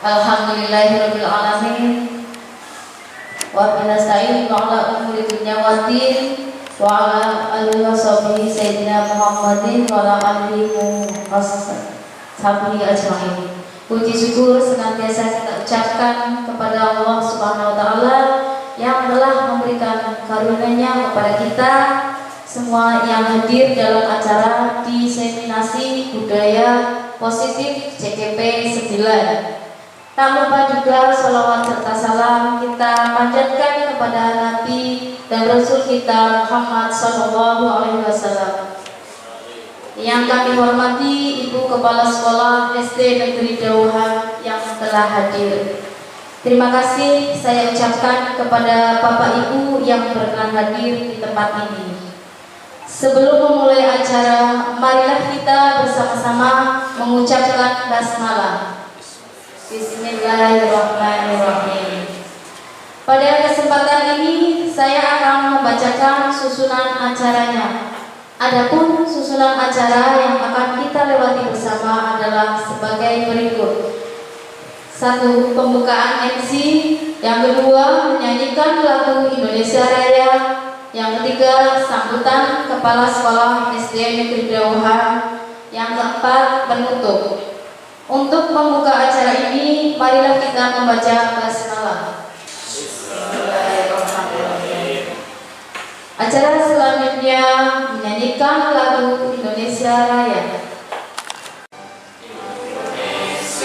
Alhamdulillahirabbil alamin. Wa binasta'in ala umuri dunya waddin wa ala alihi washabihi sayyidina Muhammadin wa ala alihi washabihi ajmain. Puji syukur senantiasa kita ucapkan kepada Allah Subhanahu wa taala yang telah memberikan karunia-Nya kepada kita semua yang hadir dalam acara diseminasi budaya positif CKP 9. Tak lupa juga sholawat serta salam kita panjatkan kepada Nabi dan Rasul kita Muhammad SAW. Yang kami hormati Ibu Kepala Sekolah SD Negeri Dauhan yang telah hadir. Terima kasih saya ucapkan kepada Bapak Ibu yang berkenan hadir di tempat ini. Sebelum memulai acara, marilah kita bersama-sama mengucapkan basmalah. Bismillahirrahmanirrahim. Pada kesempatan ini saya akan membacakan susunan acaranya. Adapun susunan acara yang akan kita lewati bersama adalah sebagai berikut. 1. Pembukaan MC. Yang kedua, menyanyikan lagu Indonesia Raya. Yang ketiga, sambutan Kepala Sekolah SD Negeri Dauhan. Yang keempat, penutup. Untuk membuka acara ini, marilah kita membaca basmalah. Bismillahirrahmanirrahim. Acara selanjutnya menyanyikan lagu Indonesia Raya. Indonesia.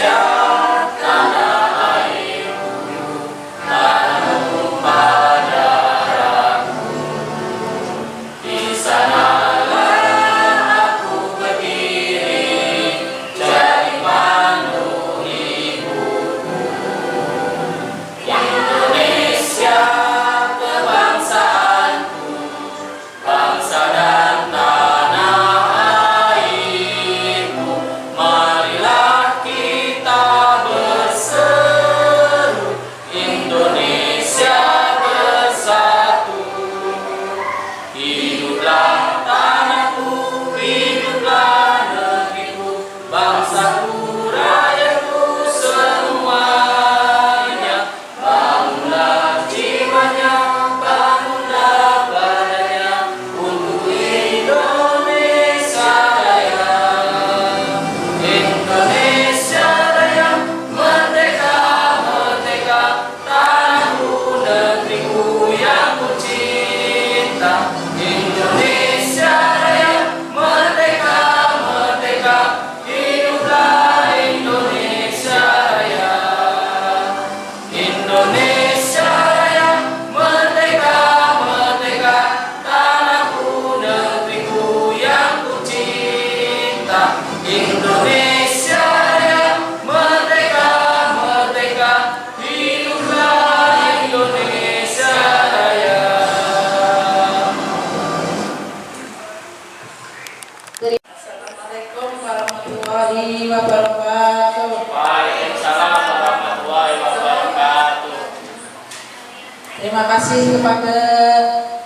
Terima kasih kepada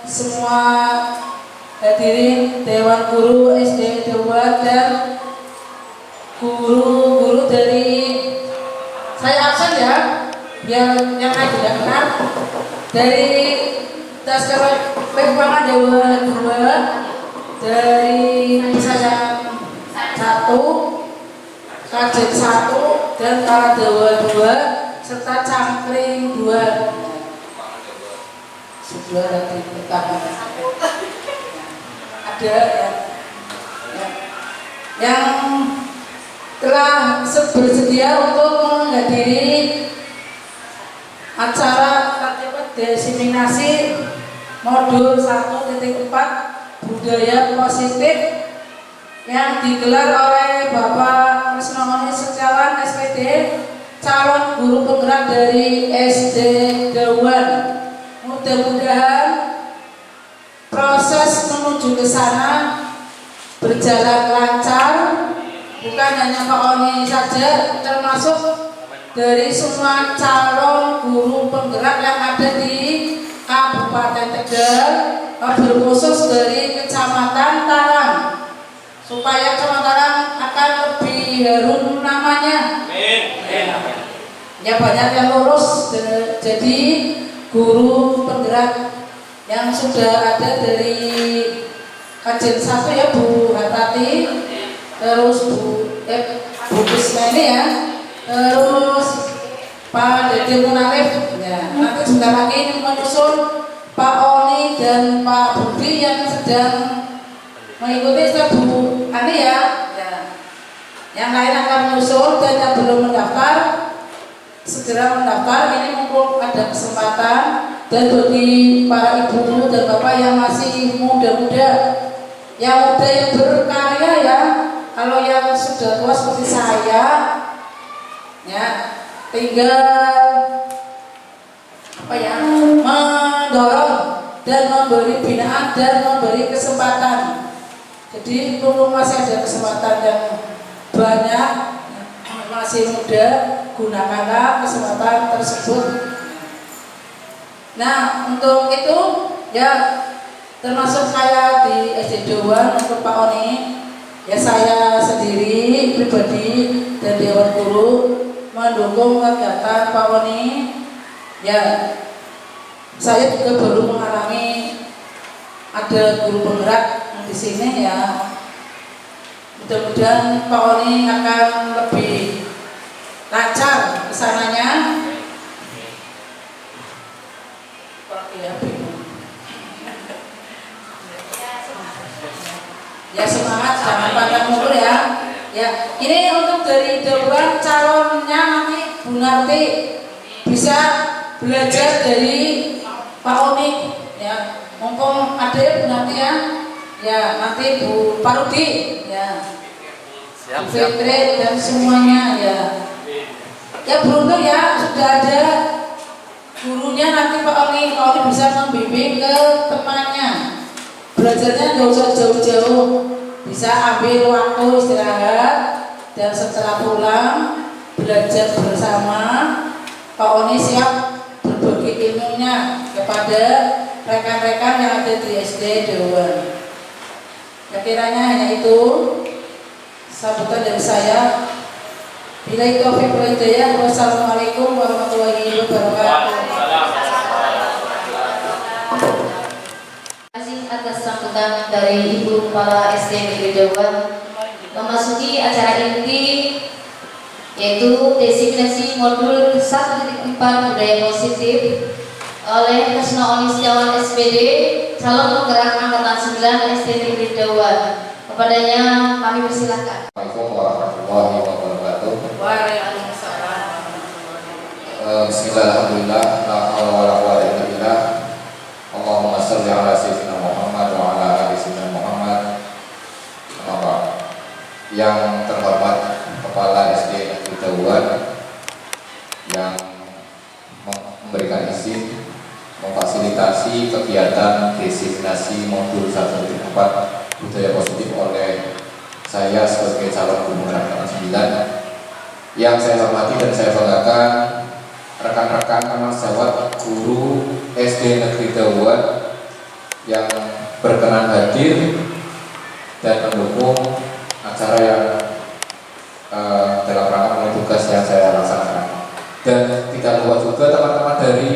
semua hadirin Dewan Guru SD Dauhan dan guru-guru dari, saya absen ya, biar yang lain tidak kenal, dari Daskar Pembangunan Dauhan 2, dari Sayang 1, Kajen 1, dan Kala Dauhan 2, serta Cangkring 2. Sudah ada yang telah bersedia untuk menghadiri acara diseminasi modul 1.4 budaya positif yang digelar oleh Bapak Krisnamoni Setiawan SPD, calon guru penggerak dari SD Dauhan. Mudah-mudahan proses menuju ke sana berjalan lancar, bukan hanya Pak Oni saja, termasuk dari semua calon guru penggerak yang ada di Kabupaten Tegal, terkhusus dari Kecamatan Tarang, supaya Kecamatan Tarang akan lebih harum namanya. ya banyak yang lulus jadi guru penggerak yang sudah ada dari kajian 1 ya Bu Hatati, terus Bu Kusmeni ya, terus Pak Dede Munarif ya. Nanti sebentar lagi menyusul Pak Oni dan Pak Budi yang sedang mengikuti Bu Ani ya. Yang lain akan menyusul dan yang belum mendaftar segera mendaftar. Ini mumpung ada kesempatan, dan bagi para ibu dan bapak yang masih muda-muda, yang muda yang berkarya ya, kalau yang sudah tua seperti saya ya, tinggal mendorong dan memberi binaan dan memberi kesempatan. Jadi mumpung masih ada kesempatan yang banyak, masih muda, gunakanlah kesempatan tersebut. Nah, untuk itu ya, termasuk saya di SD Dewan untuk Pak Oni, ya saya sendiri pribadi dan Dewan Guru mendukung kegiatan Pak Oni. Ya, saya juga baru mengalami ada guru penggerak di sini ya. Mudah-mudahan Pak Oni akan lebih lancar kesananya. Ya semangat, jangan pantang mundur ya. Ya, ini untuk dari Dewan calonnya nanti Bu Narti bisa belajar dari Pak Oni ya. Mumpung ada Bu Narti ya. Ya, nanti Bu Parudi ya. Bu Fitri dan semuanya ya. Ya beruntung ya sudah ada gurunya nanti Pak Oni bisa membimbing ke temannya. Belajarnya nggak usah jauh-jauh, bisa ambil waktu istirahat dan setelah pulang belajar bersama. Pak Oni siap berbagi ilmunya kepada rekan-rekan yang ada di SD Dewan. Ya, kiranya hanya itu sambutan dari saya. Bila itu hidayah, wassalamualaikum warahmatullahi wabarakatuh. Atas sambutan dari Ibu Kepala SD Negeri Dewan, memasuki acara inti yaitu designasi modul 1.4 budaya positif oleh Kasna Oni Setiawan SPD, calon penggerak angkatan 9 SD Negeri Dewan. Kepadanya kami persilakan. Assalamualaikum warahmatullahi wabarakatuh. Waalaikumsalam. Bismillahirrahmanirrahim. La haula wala quwwata illa billah. Allahumma shalli ala sayyidina Muhammad wa ala ali sayyidina Muhammad. Yang terhormat Kepala SD Negeri Dewan yang memberikan izin memfasilitasi kegiatan designasi modul 1.4 budaya positif oleh saya sebagai calon guru angkatan 9. Yang saya hormati dan saya banggakan rekan-rekan teman sejawat guru SD Negeri Dewan yang berkenan hadir dan mendukung acara yang dalam rangka memenuhi tugas yang saya laksanakan. Dan tidak lupa juga teman-teman dari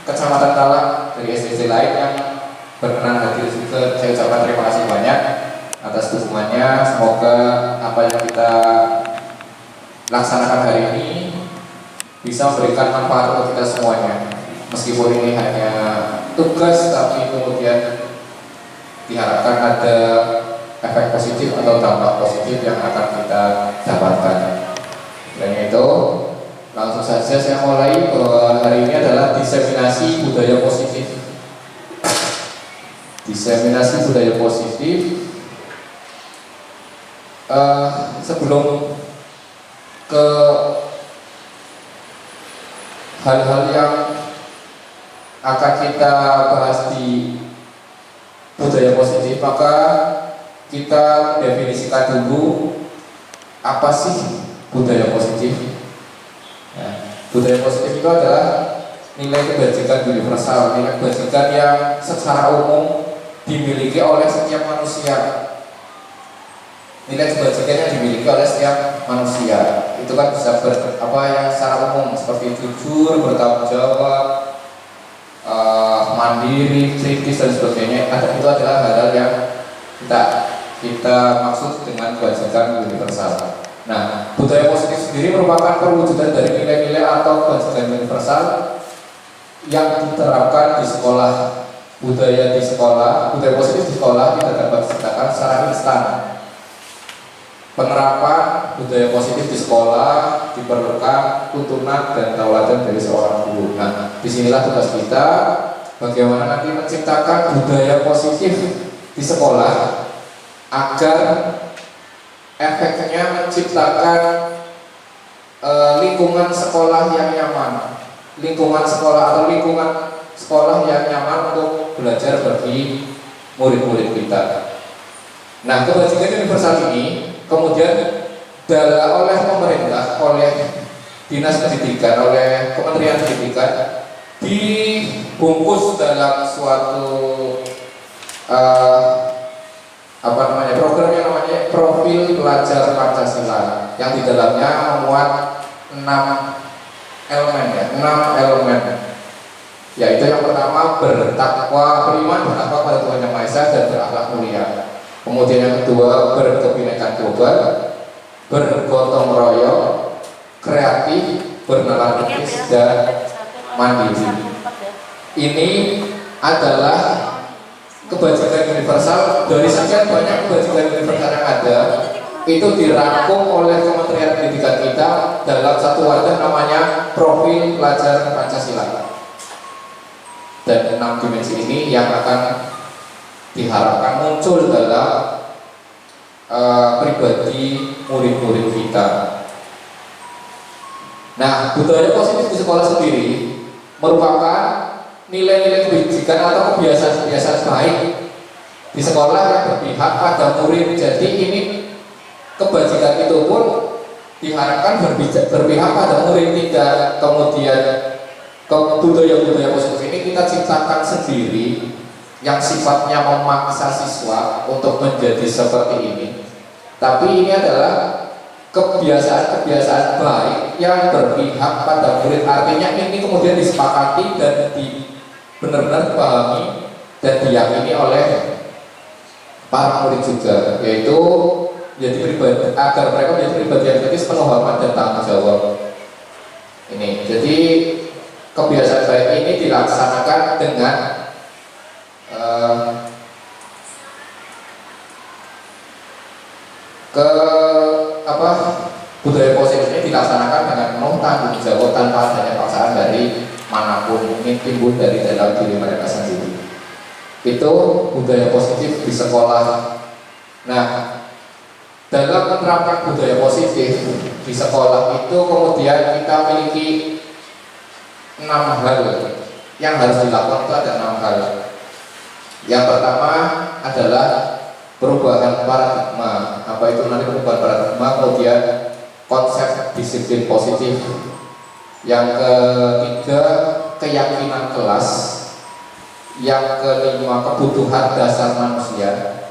Kecamatan Talak, dari SD lain yang berkenan hadir juga. Saya ucapkan terima kasih banyak atas dukungannya. Semoga apa yang kita laksanakan hari ini bisa memberikan manfaat untuk kita semuanya. Meskipun ini hanya tugas, tapi kemudian diharapkan ada efek positif atau dampak positif yang akan kita dapatkan. Dan itu langsung saja saya mulai bahwa hari ini adalah diseminasi budaya positif. Diseminasi budaya positif. Sebelum ke hal-hal yang akan kita bahas di budaya positif, maka kita mendefinisikan dulu apa sih budaya positif. Ya, budaya positif itu adalah nilai kebajikan universal, nilai kebajikan yang secara umum dimiliki oleh setiap manusia. nilai kebajikan yang dimiliki oleh setiap manusia. Itu kan bisa yang secara umum seperti jujur, bertanggung jawab, mandiri, kritis dan sebagainya. Itu adalah hal-hal yang kita maksud dengan kebajikan universal. Nah, budaya positif sendiri merupakan perwujudan dari nilai-nilai atau kebajikan universal yang diterapkan di sekolah. Budaya positif di sekolah tidak dapat diciptakan secara instan. Penerapan budaya positif di sekolah diperlukan tuntunan dan tauladan dari seorang guru. Nah, disinilah tugas kita, bagaimana nanti menciptakan budaya positif di sekolah agar efeknya menciptakan lingkungan sekolah yang nyaman, lingkungan sekolah yang nyaman untuk belajar bagi murid-murid kita. Nah, kebajikan universal ini kemudian oleh pemerintah, oleh Dinas Pendidikan, oleh Kementerian Pendidikan dibungkus dalam suatu program yang namanya Profil Pelajar Pancasila, yang di dalamnya memuat 6 elemen. Yaitu yang pertama beriman bertakwa pada Tuhan Yang Maha Esa dan berakhlak mulia. Kemudian yang kedua berkebinekaan global, bergotong royong, kreatif, bernalar kritis dan mandiri. Ini adalah kebajikan universal. Dari sekian banyak kebajikan universal yang ada, itu dirangkum oleh Kementerian Pendidikan kita dalam satu wadah namanya Profil Pelajar Pancasila. Dan 6 dimensi ini yang akan diharapkan muncul dalam pribadi murid-murid kita. Nah, budaya positif di sekolah sendiri merupakan nilai-nilai kebajikan atau kebiasaan-kebiasaan baik di sekolah yang berpihak pada murid. Jadi ini kebajikan itu pun diharapkan berpihak pada murid, tidak kemudian budaya-budaya positif ini kita ciptakan sendiri yang sifatnya memaksa siswa untuk menjadi seperti ini. Tapi ini adalah kebiasaan-kebiasaan baik yang berpihak pada murid. Artinya ini kemudian disepakati dan benar-benar dipahami dan diyakini oleh para murid juga, yaitu agar mereka menjadi pribadi yang kritis, penuh hormat dan tanggung jawab. Ini jadi kebiasaan baik ini dilaksanakan dengan budaya positif ini dilaksanakan dengan penuh tanggung jawab tanpa adanya paksaan dari manapun, ini timbul dari dalam diri mereka sendiri. Itu budaya positif di sekolah. Nah, dalam menerapkan budaya positif di sekolah itu kemudian kita memiliki 6 hal yang harus dilakukan. Itu ada 6 hal. Yang pertama adalah perubahan paradigma. Apa itu nanti perubahan paradigma? Kemudian konsep disiplin positif. Yang ketiga, keyakinan kelas. Yang kelima, kebutuhan dasar manusia.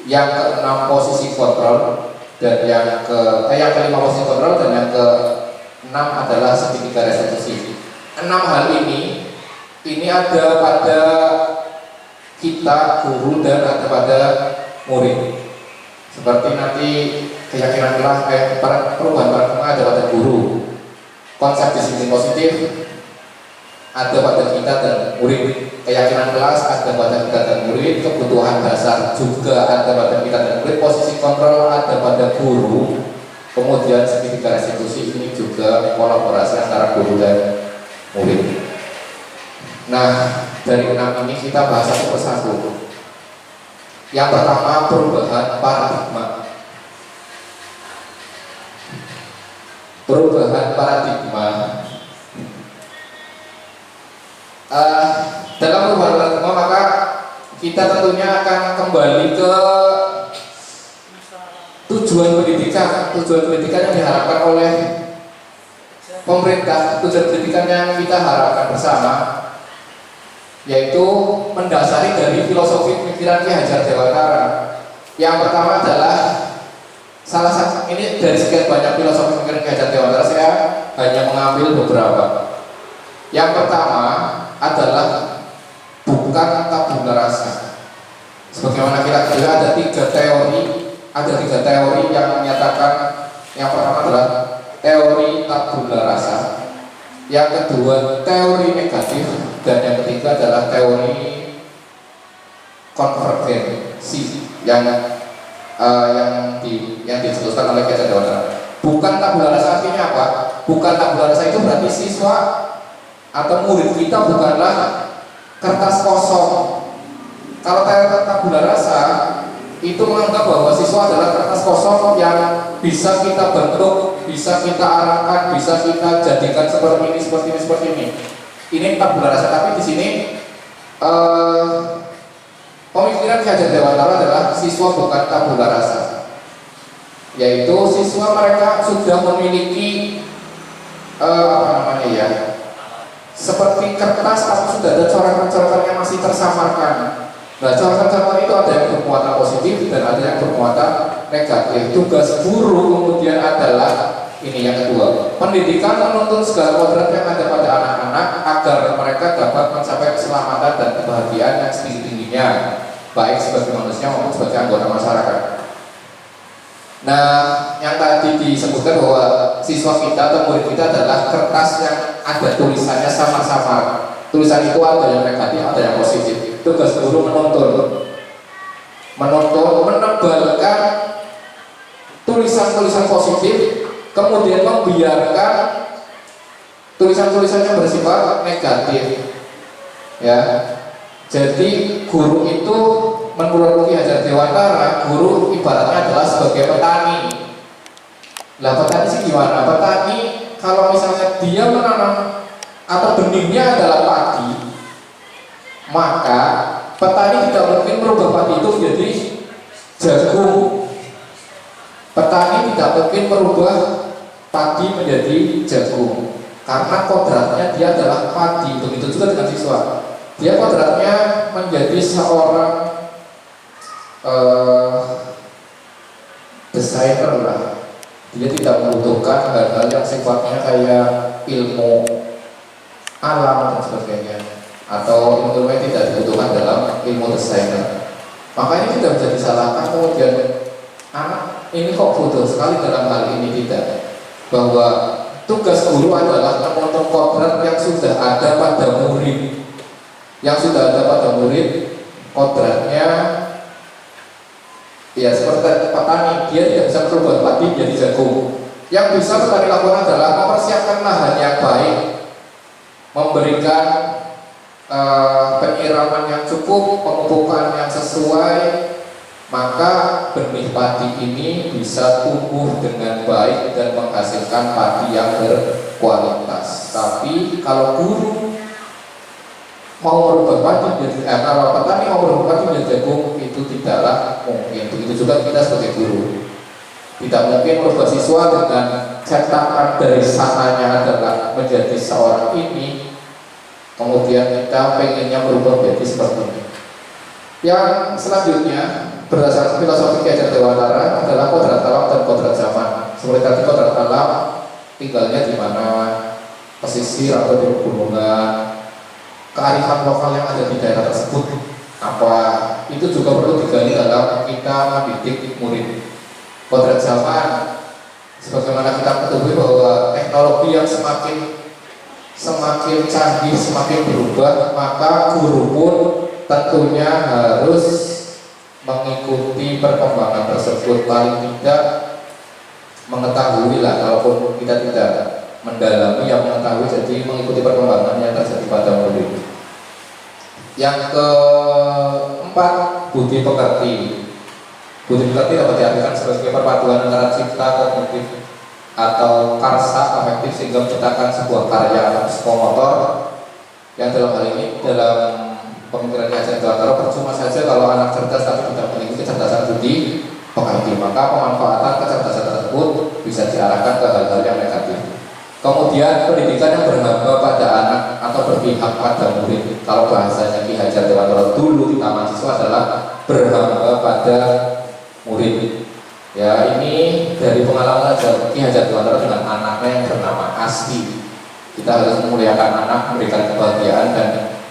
Yang keenam, posisi kontrol. Dan yang kelima posisi kontrol, dan yang keenam adalah segitiga restitusi. 6 hal ini ada pada kita guru dan ada pada murid. Seperti nanti keyakinan kelas, perubahan paradigma ada pada guru, konsep disiplin positif ada pada kita dan murid, keyakinan kelas ada pada kita dan murid, kebutuhan dasar juga ada pada kita dan murid, posisi kontrol ada pada guru, kemudian segitiga restitusi ini juga kolaborasi antara guru dan murid. Nah, dari 6 ini kita bahas satu persatu. Yang pertama, perubahan paradigma. Perubahan paradigma. Dalam perubahan paradigma maka kita tentunya akan kembali ke tujuan pendidikan. Tujuan pendidikan yang diharapkan oleh pemerintah, tujuan pendidikan yang kita harapkan bersama, yaitu mendasari dari filosofi pemikiran Ki Hajar Dewantara. Yang pertama adalah salah satu ini dari sekian banyak filosofi pemikiran Ki Hajar Dewantara, saya hanya mengambil beberapa. Yang pertama adalah bukan tabula rasa. Sebagaimana kita ketahui ada tiga teori yang menyatakan, yang pertama adalah teori tabula rasa, yang kedua teori negatif, dan yang ketiga adalah teori konvergensi yang dijelaskan oleh Ki Hajar Dewantara. Bukan tabula rasa artinya apa? Bukan tabula rasa itu berarti siswa atau murid kita bukanlah kertas kosong. Kalau teori tabula rasa itu menganggap bahwa siswa adalah kertas kosong yang bisa kita bentuk, bisa kita arahkan, bisa kita jadikan seperti ini. Ini tabula rasa. Tapi di sini pemikiran Ki Hajar Dewantara adalah siswa bukan tabula rasa, yaitu siswa mereka sudah memiliki seperti kertas tapi sudah ada coretan-coretan yang masih tersamarkan. Nah, coretan-coretan itu ada yang bermuatan positif dan ada yang bermuatan negatif. Tugas guru kemudian adalah ini yang kedua, pendidikan menuntun segala kodrat yang ada pada anak-anak agar mereka dapat mencapai keselamatan dan kebahagiaan yang setinggi-tingginya, baik sebagai manusia maupun sebagai anggota masyarakat. Nah, yang tadi disebutkan bahwa siswa kita atau murid kita adalah kertas yang ada tulisannya samar-samar. Tulisan itu ada yang negatif, ada yang positif. Tugas guru menebalkan tulisan-tulisan positif, kemudian membiarkan tulisan-tulisan yang bersifat negatif. Ya, jadi guru itu menurut Ki Hajar Dewantara, guru ibaratnya adalah sebagai petani. Lah petani sih gimana? Petani kalau misalnya dia menanam atau benihnya adalah padi, maka petani tidak mungkin merubah padi itu menjadi jagung. Petani tidak mungkin merubah padi menjadi jagung karena kodratnya dia adalah padi. Begitu juga dengan siswa, dia kodratnya menjadi seorang desainer lah. Dia tidak membutuhkan hal-hal yang sifatnya kayak ilmu alam dan sebagainya, atau ilmu yang tidak dibutuhkan dalam ilmu desainer. Makanya tidak bisa disalahkan kemudian anak ini kok butuh sekali dalam hal ini. Tidak, bahwa tugas guru adalah menuntun kodrat yang sudah ada pada murid, kodratnya. Ya, seperti petani, dia tidak bisa merubah padi menjadi jagung. Yang bisa petani lakukan adalah mempersiapkan lahan yang baik, memberikan penyiraman yang cukup, pemupukan yang sesuai, maka benih padi ini bisa tumbuh dengan baik dan menghasilkan padi yang berkualitas. Tapi kalau guru mau merubah padi menjadi kalau petani mau merubah padi menjadi jagung, itu tidaklah mungkin. Begitu juga kita sebagai guru tidak mungkin merubah siswa dengan cetakan dari sananya adalah menjadi seorang ini, kemudian kita pengennya berubah menjadi seperti ini. Yang selanjutnya berdasarkan filosofi Ki Hajar Dewantara adalah kodrat alam dan kodrat zaman. Seperti tadi, kodrat alam tinggalnya di mana, pesisir atau di pegunungan, kearifan lokal yang ada di daerah tersebut apa, itu juga perlu digali dalam kita mendidik murid. Kodrat zaman, sebagaimana kita ketahui bahwa teknologi yang semakin canggih, semakin berubah, maka guru pun tentunya harus mengikuti perkembangan tersebut. Paling tidak mengetahui lah, kalaupun kita tidak mendalami, yang mengetahui, jadi mengikuti perkembangan yang terjadi pada murid. Yang keempat, budi pekerti. Budi pekerti dapat diartikan sebagai perpaduan antara cipta kognitif atau karsa afektif sehingga menciptakan sebuah karya psikomotor, yang dalam hal ini dalam pemikiran Ki Hajar Dewantara percuma saja kalau anak cerdas tapi tidak memiliki kecerdasan budi pekerti, maka pemanfaatan kecerdasan tersebut bisa diarahkan ke hal-hal yang negatif. Kemudian pendidikan yang berhamba pada anak atau berpihak pada murid. Kalau bahasanya Ki Hajar Dewantara dulu di taman siswa adalah berhamba pada murid. Ya, ini dari pengalaman Ki Hajar Dewantara dengan anaknya yang bernama Asti. Kita harus memuliakan anak, memberikan kebahagiaan dan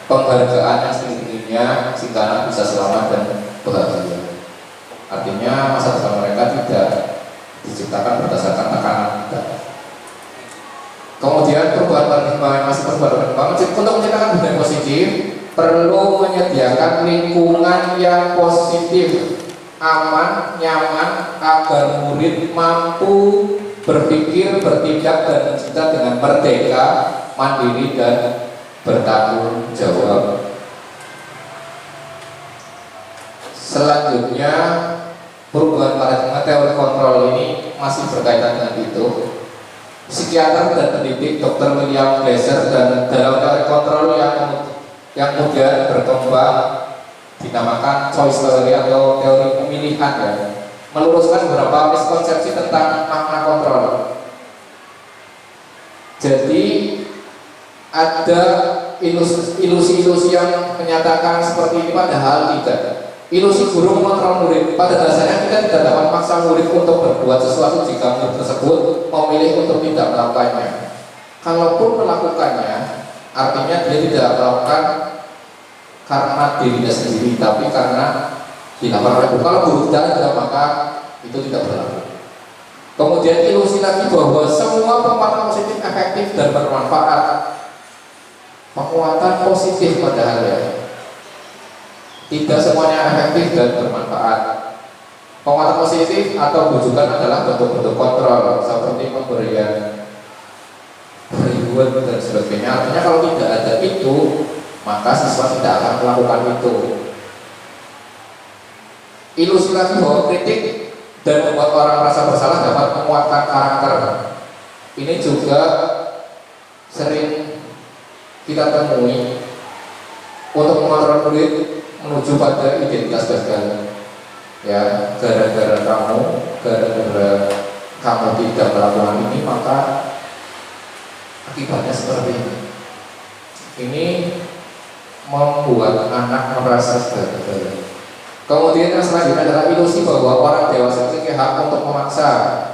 penghargaan yang setinggi-tingginya sehingga anak bisa selamat dan bahagia. Artinya masa depan mereka tidak diciptakan berdasarkan tekanan kita. Kemudian perubahan paradigma yang masih perubahan paradigma untuk menciptakan budaya positif perlu menyediakan lingkungan yang positif, aman, nyaman agar murid mampu berpikir, bertindak dan mencipta dengan merdeka, mandiri dan bertanggung jawab. Selanjutnya, perubahan paradigma teori kontrol ini masih berkaitan dengan itu. Psikiater dan pendidik Dr. William Glasser dan dalam teori kontrol yang kemudian berkembang dinamakan choice theory atau teori pemilihan ya, meluruskan beberapa miskonsepsi tentang makna kontrol. Jadi ada ilusi-ilusi yang menyatakan seperti ini, padahal tidak. Ilusi guru mengontrol murid. Pada dasarnya kita tidak dapat memaksa murid untuk berbuat sesuatu jika murid tersebut memilih untuk tidak melakukannya. Kalaupun melakukannya, artinya dia tidak melakukan karena dirinya sendiri, tapi karena dilakukan oleh guru. Kalau guru tidak ada, maka itu tidak berlaku. Kemudian ilusi lagi bahwa semua penguatan positif efektif dan bermanfaat. Penguatan positif padahal ya, tidak semuanya efektif dan bermanfaat. Penguatan positif atau bujukan adalah bentuk-bentuk kontrol seperti pemberian reward dan sebagainya. Artinya kalau tidak ada itu, maka siswa tidak akan melakukan itu. Ilusi lagi bahwa kritik dan membuat orang merasa bersalah dapat menguatkan karakter. Ini juga sering kita temui untuk mengontrol murid menuju pada identitas gagal. Ya, gara-gara kamu tidak melakukan ini, maka akibatnya seperti ini. Ini membuat anak merasa gagal. Kemudian yang selanjutnya adalah ilusi bahwa orang dewasa memiliki hak untuk memaksa.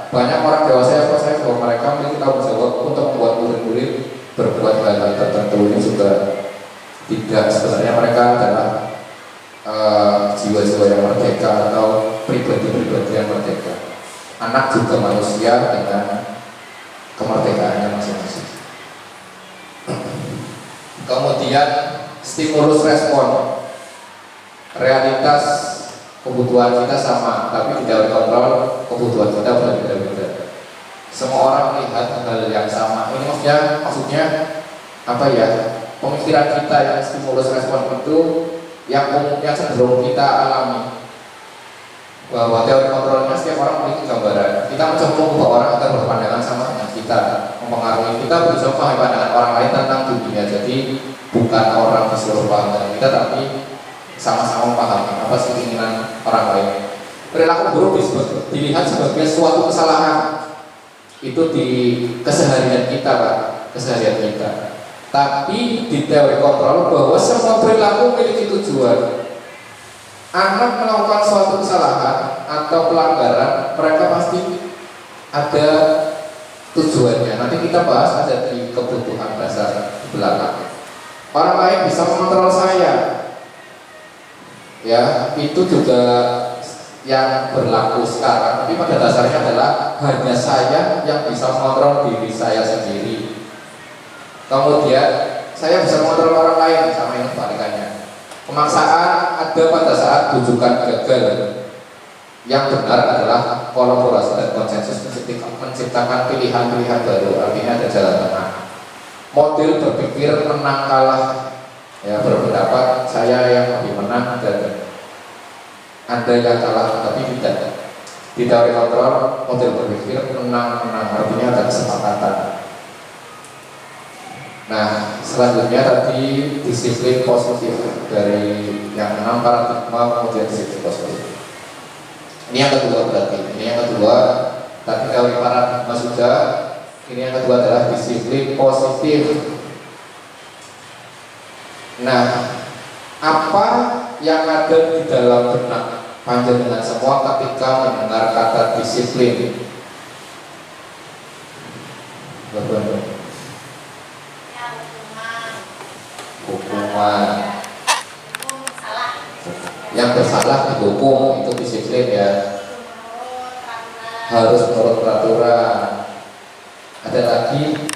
Banyak orang dewasa yang percaya bahwa mereka memiliki tanggung jawab untuk membuat murid-murid berbuat hal-hal tertentu. Ini juga tidak. Sebenarnya mereka adalah jiwa-jiwa yang merdeka atau pribadi-pribadi yang merdeka. Anak juga manusia dengan kemerdekaannya masing-masing. Kemudian stimulus respon. Realitas kebutuhan kita sama, tapi tidak kontrol kebutuhan kita berbeda-beda. Semua orang melihat hal yang sama. Ini maksudnya apa ya? Pemikiran kita yang stimulus respon itu yang cenderung kita alami, bahwa teori kontrolnya setiap orang memiliki gambaran. Kita mencoba mengubah orang agar berpandangan sama dengan kita, mempengaruhi kita, berusaha memahami pandangan orang lain tentang dunia. Jadi bukan orang disuruh paham dengan kita, tapi sama-sama memahami apa sih keinginan orang lain. Perilaku buruk dilihat sebagai suatu kesalahan itu di keseharian kita, Pak, keseharian kita. Tapi di teori kontrol bahwa semua perilaku memiliki tujuan. Anak melakukan suatu kesalahan atau pelanggaran, mereka pasti ada tujuannya. Nanti kita bahas ada di kebutuhan dasar di belakang. Orang lain bisa mengontrol saya, ya itu juga yang berlaku sekarang. Tapi pada dasarnya adalah hanya saya yang bisa mengontrol diri saya sendiri. Kemudian saya bisa mengontrol orang lain, sama yang kebalikannya. Pemaksaan ada pada saat bujukan gagal. Yang benar adalah kolaborasi dan konsensus menciptakan pilihan-pilihan baru. Artinya ada jalan tengah. Model berpikir menang kalah, ya berpendapat saya yang lebih menang dan Anda yang kalah, tapi tidak. Di teori kontrol model berpikir menang-menang, artinya ada kesepakatan. Nah, selanjutnya tadi disiplin positif dari yang 6 paradigma, kemudian disiplin positif. Ini yang kedua berarti. Ini yang kedua. Tadi teori paradigma sudah. Ini yang kedua adalah disiplin positif. Nah, apa yang ada di dalam benak panjenengan semua ketika mendengar kata disiplin? hukuman. Yang bersalah dihukum, itu disiplin ya. Harus menurut peraturan. Ada lagi?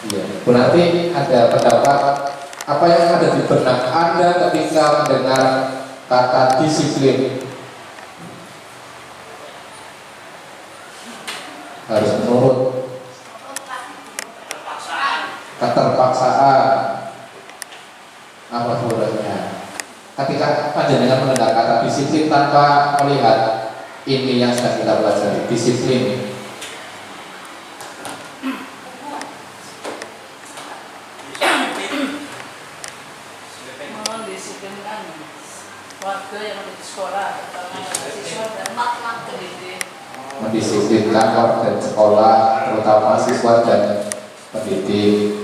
Iya. Berarti ada pendapat apa yang ada di benak Anda ketika mendengar kata disiplin? Harus menurut. Keterpaksaan. Apa sebenarnya? Ketika panjenengan mendengar kata disiplin tanpa melihat ini yang sedang kita pelajari, disiplin. Mendisiplinkan warga yang ada di sekolah, terutama siswa dan pendidik. Mendisiplinkan warga sekolah, terutama siswa dan pendidik.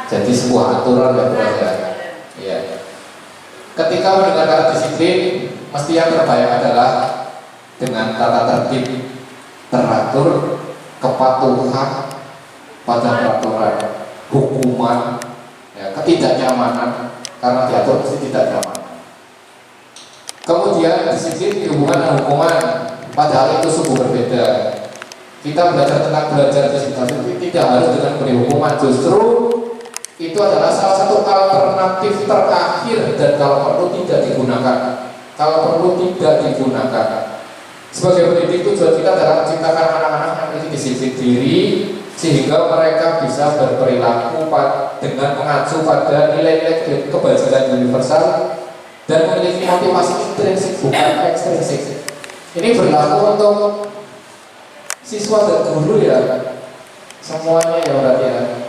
Jadi sebuah aturan ya berada. Ya. Ketika mendengar kata disiplin, mesti yang terbayang adalah dengan tata tertib, teratur, kepatuhan pada peraturan, hukuman, ya, ketidaknyamanan karena diatur mesti tidak nyaman. Kemudian disiplin dihubungkan dengan hukuman, padahal itu sungguh berbeda. Kita belajar disiplin tidak harus dengan beri hukuman, justru itu adalah salah satu alternatif terakhir dan kalau perlu tidak digunakan. Sebagai pendidik tujuan kita adalah menciptakan anak-anak yang memiliki disiplin diri sehingga mereka bisa berperilaku dengan mengacu pada nilai-nilai kebajikan universal dan memiliki motivasi intrinsik bukan ekstrinsik. Ini berlaku untuk siswa dan guru ya, semuanya ya berarti ya.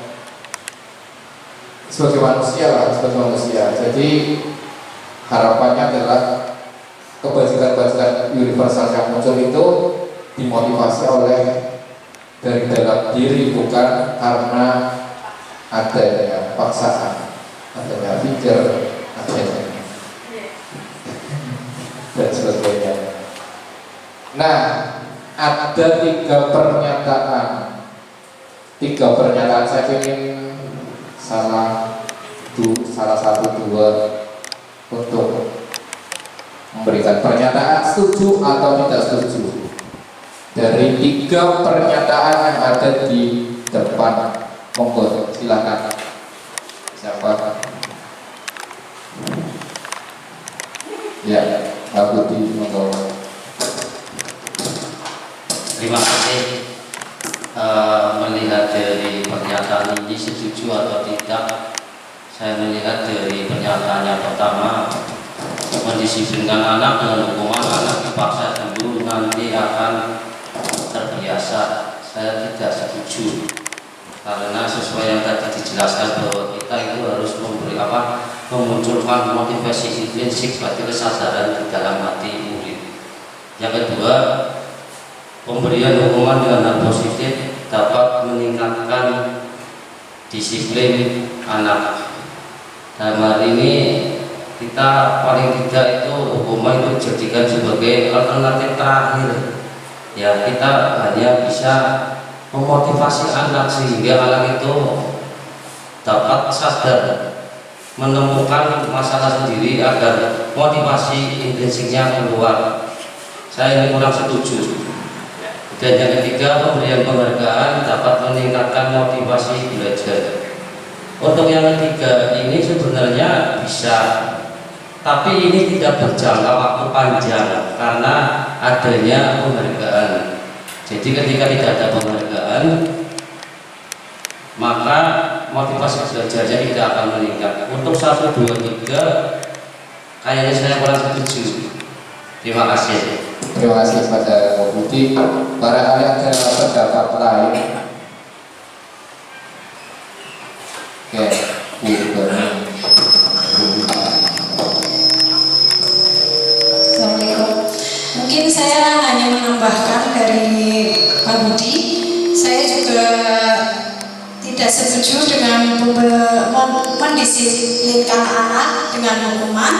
Sebagai manusia. Jadi harapannya adalah kebajikan-kebajikan universal yang muncul itu dimotivasi oleh dari dalam diri, bukan karena adanya paksaan, adanya pikir, adanya dan sebagainya. Nah, ada tiga pernyataan saya ingin salah satu dua untuk memberikan pernyataan setuju atau tidak setuju dari tiga pernyataan yang ada di depan. Monggo silakan. Siapa? Ya, Mbak Budi, monggo. Terima kasih. Melihat dari pernyataan ini setuju atau tidak, saya melihat dari pernyataan yang pertama, mendisiplinkan anak dengan hukuman anak dipaksa dulu nanti akan terbiasa. Saya tidak setuju karena sesuai yang tadi dijelaskan bahwa kita itu harus memunculkan motivasi intrinsik sebagai kesadaran di dalam hati murid. Yang kedua, pemberian hukuman dengan hal positif dapat meningkatkan disiplin anak. Dalam hal ini kita paling tidak itu hukuman itu dijadikan sebagai alternatif terakhir. Ya, kita hanya bisa memotivasi anak sehingga anak itu dapat sadar menemukan masalah sendiri agar motivasi intrinsiknya keluar. Saya ini kurang setuju. Dan yang ketiga, pemberian penghargaan dapat meningkatkan motivasi belajar. Untuk yang ketiga ini sebenarnya bisa, tapi ini tidak berjangka waktu panjang karena adanya penghargaan. Jadi ketika tidak ada penghargaan, maka motivasi belajarnya tidak akan meningkat. Untuk 1, 2, 3 kayaknya saya kurang setuju. Terima kasih. Terima kasih kepada Mbak Budi. Barangkali ada pendapat lain. Oke, Bu Bani. Assalamualaikum. Mungkin saya hanya menambahkan dari Pak Budi. Saya juga tidak setuju dengan mendisiplinkan anak dengan hukuman.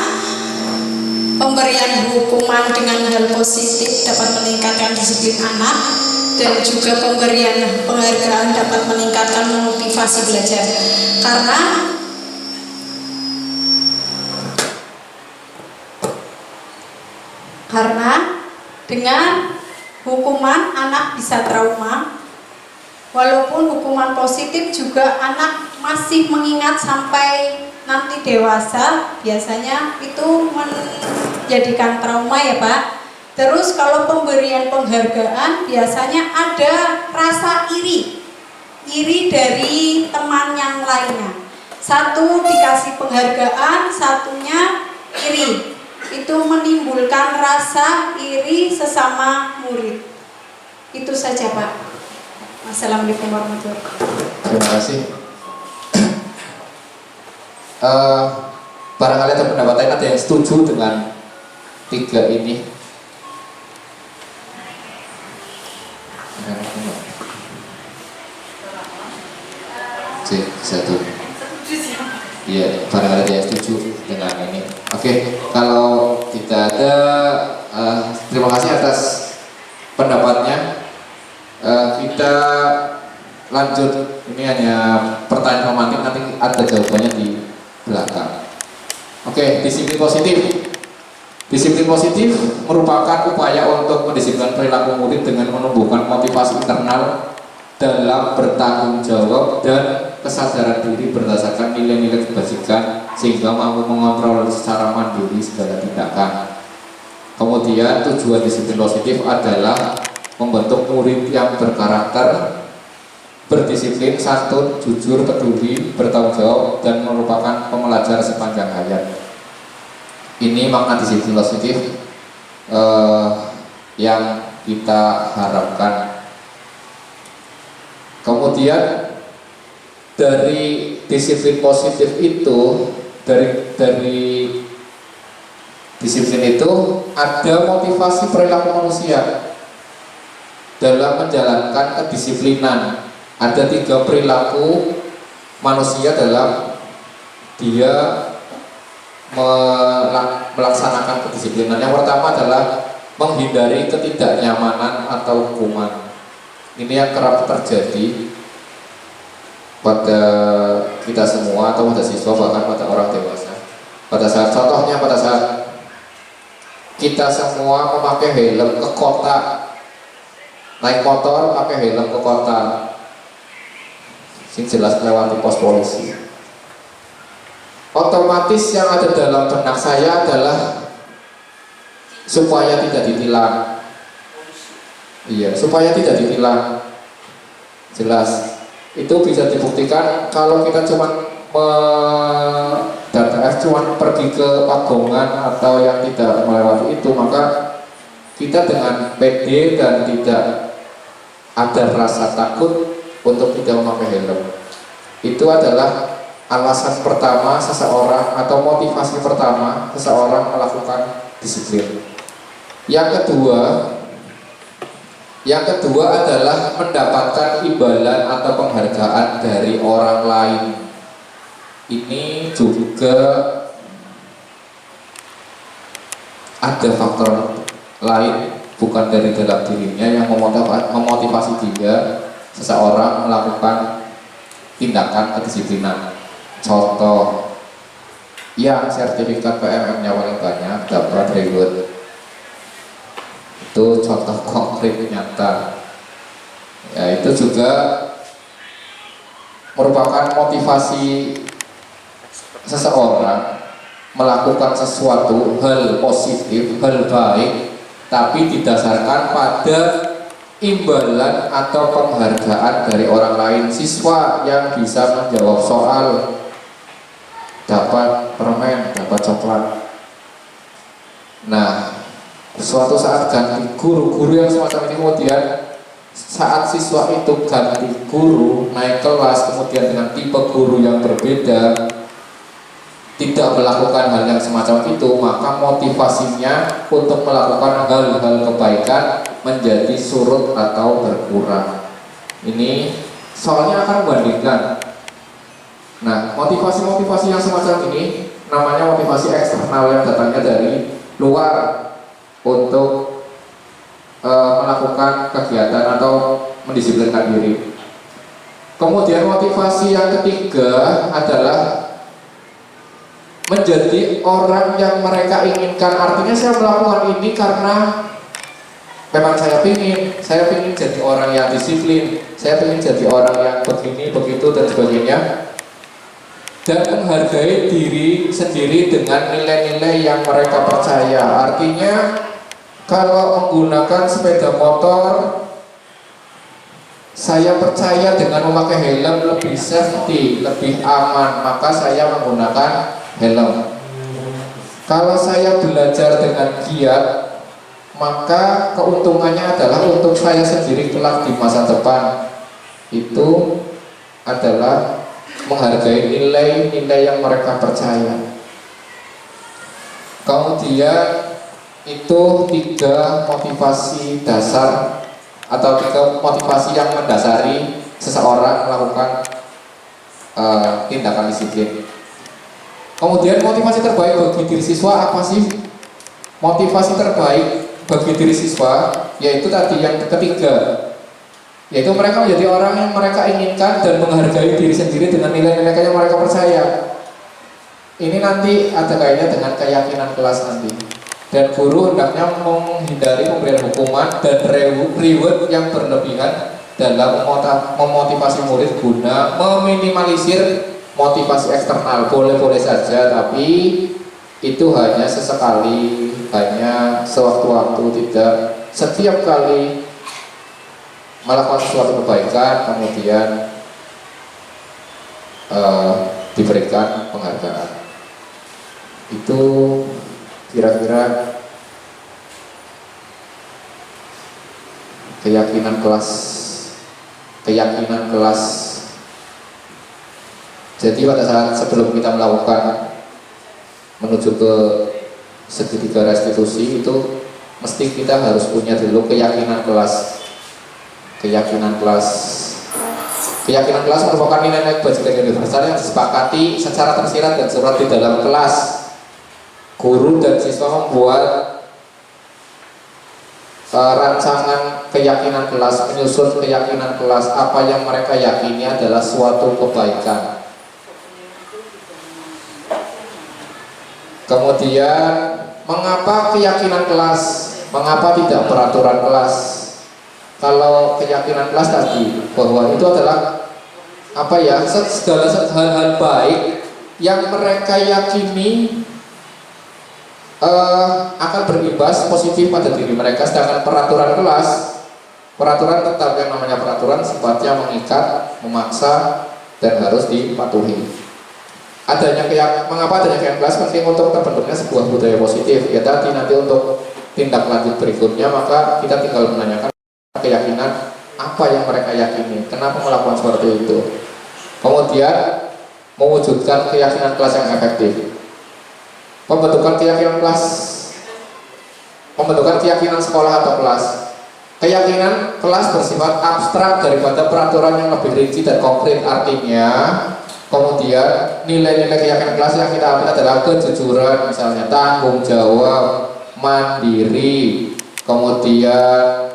Pemberian hukuman dengan hal positif dapat meningkatkan disiplin anak. dan juga pemberian penghargaan dapat meningkatkan motivasi belajar. Karena dengan hukuman anak bisa trauma, walaupun hukuman positif juga anak masih mengingat sampai nanti dewasa, biasanya itu menjadikan trauma ya Pak. Terus kalau pemberian penghargaan biasanya ada rasa iri dari teman yang lainnya. Satu dikasih penghargaan, satunya iri. Itu menimbulkan rasa iri sesama murid. Itu saja Pak. Assalamualaikum warahmatullahi wabarakatuh. Terima kasih. Barangkali ada pendapat lain, ada yang setuju dengan 3 ini? Satu. Iya, barangkali ada yang setuju dengan ini. Oke, kalau tidak ada, terima kasih atas pendapatnya. Kita lanjut. Ini hanya pertanyaan romantik, nanti ada jawabannya di belakang. Oke, disiplin positif. Disiplin positif merupakan upaya untuk mendisiplinkan perilaku murid dengan menumbuhkan motivasi internal dalam bertanggung jawab dan kesadaran diri berdasarkan nilai-nilai kebajikan sehingga mampu mengontrol secara mandiri segala tindakan. Kemudian tujuan disiplin positif adalah membentuk murid yang berkarakter, berdisiplin, santun, jujur, peduli, bertanggung jawab, dan merupakan pembelajar sepanjang hayat. Ini makna disiplin positif yang kita harapkan. Kemudian dari disiplin positif itu, dari disiplin itu ada motivasi perilaku manusia dalam menjalankan kedisiplinan. Ada 3 perilaku manusia dalam dia melaksanakan kedisiplinan. Yang pertama adalah menghindari ketidaknyamanan atau hukuman. Ini yang kerap terjadi pada kita semua atau pada siswa, bahkan pada orang dewasa. Pada saat kita semua memakai helm ke kota, naik motor pakai helm ke kota, sing jelas melewati pos polisi. Otomatis yang ada dalam benak saya adalah supaya tidak ditilang. Iya, supaya tidak ditilang. Jelas. Itu bisa dibuktikan kalau kita cuma pergi ke Pagongan atau yang tidak melewati itu, maka kita dengan pede dan tidak ada rasa takut untuk tidak memakai helm. Itu adalah alasan pertama seseorang atau motivasi pertama seseorang melakukan disiplin. Yang kedua adalah mendapatkan imbalan atau penghargaan dari orang lain. Ini juga ada faktor lain, bukan dari dalam dirinya, yang memotivasi dia seseorang melakukan tindakan kedisiplinan. Contoh, yang sertifikat PMM-nya paling banyak dapat reward. Itu contoh konkret nyata. Ya, itu juga merupakan motivasi seseorang melakukan sesuatu hal positif, hal baik, tapi didasarkan pada imbalan atau penghargaan dari orang lain. Siswa yang bisa menjawab soal dapat permen, dapat coklat. Nah, suatu saat ganti guru yang semacam ini, kemudian saat siswa itu ganti guru, naik kelas, kemudian dengan tipe guru yang berbeda, tidak melakukan hal yang semacam itu, maka motivasinya untuk melakukan hal-hal kebaikan menjadi surut atau berkurang. Ini soalnya akan membandingkan. Nah, motivasi-motivasi yang semacam ini namanya motivasi eksternal yang datangnya dari luar untuk melakukan kegiatan atau mendisiplinkan diri. Kemudian motivasi yang ketiga adalah menjadi orang yang mereka inginkan. Artinya saya melakukan ini karena memang saya ingin jadi orang yang disiplin, saya ingin jadi orang yang begini, begitu dan sebagainya, dan menghargai diri sendiri dengan nilai-nilai yang mereka percaya. Artinya kalau menggunakan sepeda motor, saya percaya dengan memakai helm lebih safety, lebih aman, maka saya menggunakan helm. Kalau saya belajar dengan giat, maka keuntungannya adalah untuk saya sendiri kelak di masa depan. Itu adalah menghargai nilai-nilai yang mereka percaya. Kemudian itu 3 motivasi dasar atau 3 motivasi yang mendasari seseorang melakukan tindakan disiplin. Kemudian motivasi terbaik bagi diri siswa apa sih? Motivasi terbaik bagi diri siswa yaitu tadi yang ketiga, yaitu mereka menjadi orang yang mereka inginkan dan menghargai diri sendiri dengan nilai-nilai yang mereka percaya. Ini nanti ada kaitannya dengan keyakinan kelas nanti. Dan guru hendaknya menghindari pemberian hukuman dan reward yang berlebihan dalam memotivasi murid guna meminimalisir motivasi eksternal. Boleh-boleh saja, tapi itu hanya sesekali, hanya sewaktu-waktu, tidak setiap kali melakukan suatu kebaikan kemudian diberikan penghargaan. Itu kira-kira keyakinan kelas. Jadi pada saat sebelum kita melakukan menuju ke segitiga restitusi itu mesti kita harus punya dulu keyakinan kelas. Keyakinan kelas merupakan nilai-nilai budget universal yang disepakati secara tersirat dan surat di dalam kelas. Guru dan siswa membuat rancangan keyakinan kelas, menyusun keyakinan kelas. Apa yang mereka yakini adalah suatu kebaikan. Kemudian mengapa keyakinan kelas? Mengapa tidak peraturan kelas? Kalau keyakinan kelas tadi bahwa itu adalah segala hal-hal baik yang mereka yakini akan berimbas positif pada diri mereka. Sedangkan peraturan tetap yang namanya peraturan sifatnya mengikat, memaksa, dan harus dipatuhi. Mengapa adanya keyakinan kelas penting untuk terbentuknya sebuah budaya positif? Ya tadi nanti untuk tindak lanjut berikutnya maka kita tinggal menanyakan keyakinan apa yang mereka yakini, kenapa melakukan seperti itu. Kemudian mewujudkan keyakinan kelas yang efektif. Pembentukan keyakinan sekolah atau kelas. Keyakinan kelas bersifat abstrak daripada peraturan yang lebih rinci dan konkret. Artinya kemudian nilai-nilai keyakinan kelas yang kita ambil adalah kejujuran, misalnya tanggung jawab, mandiri, kemudian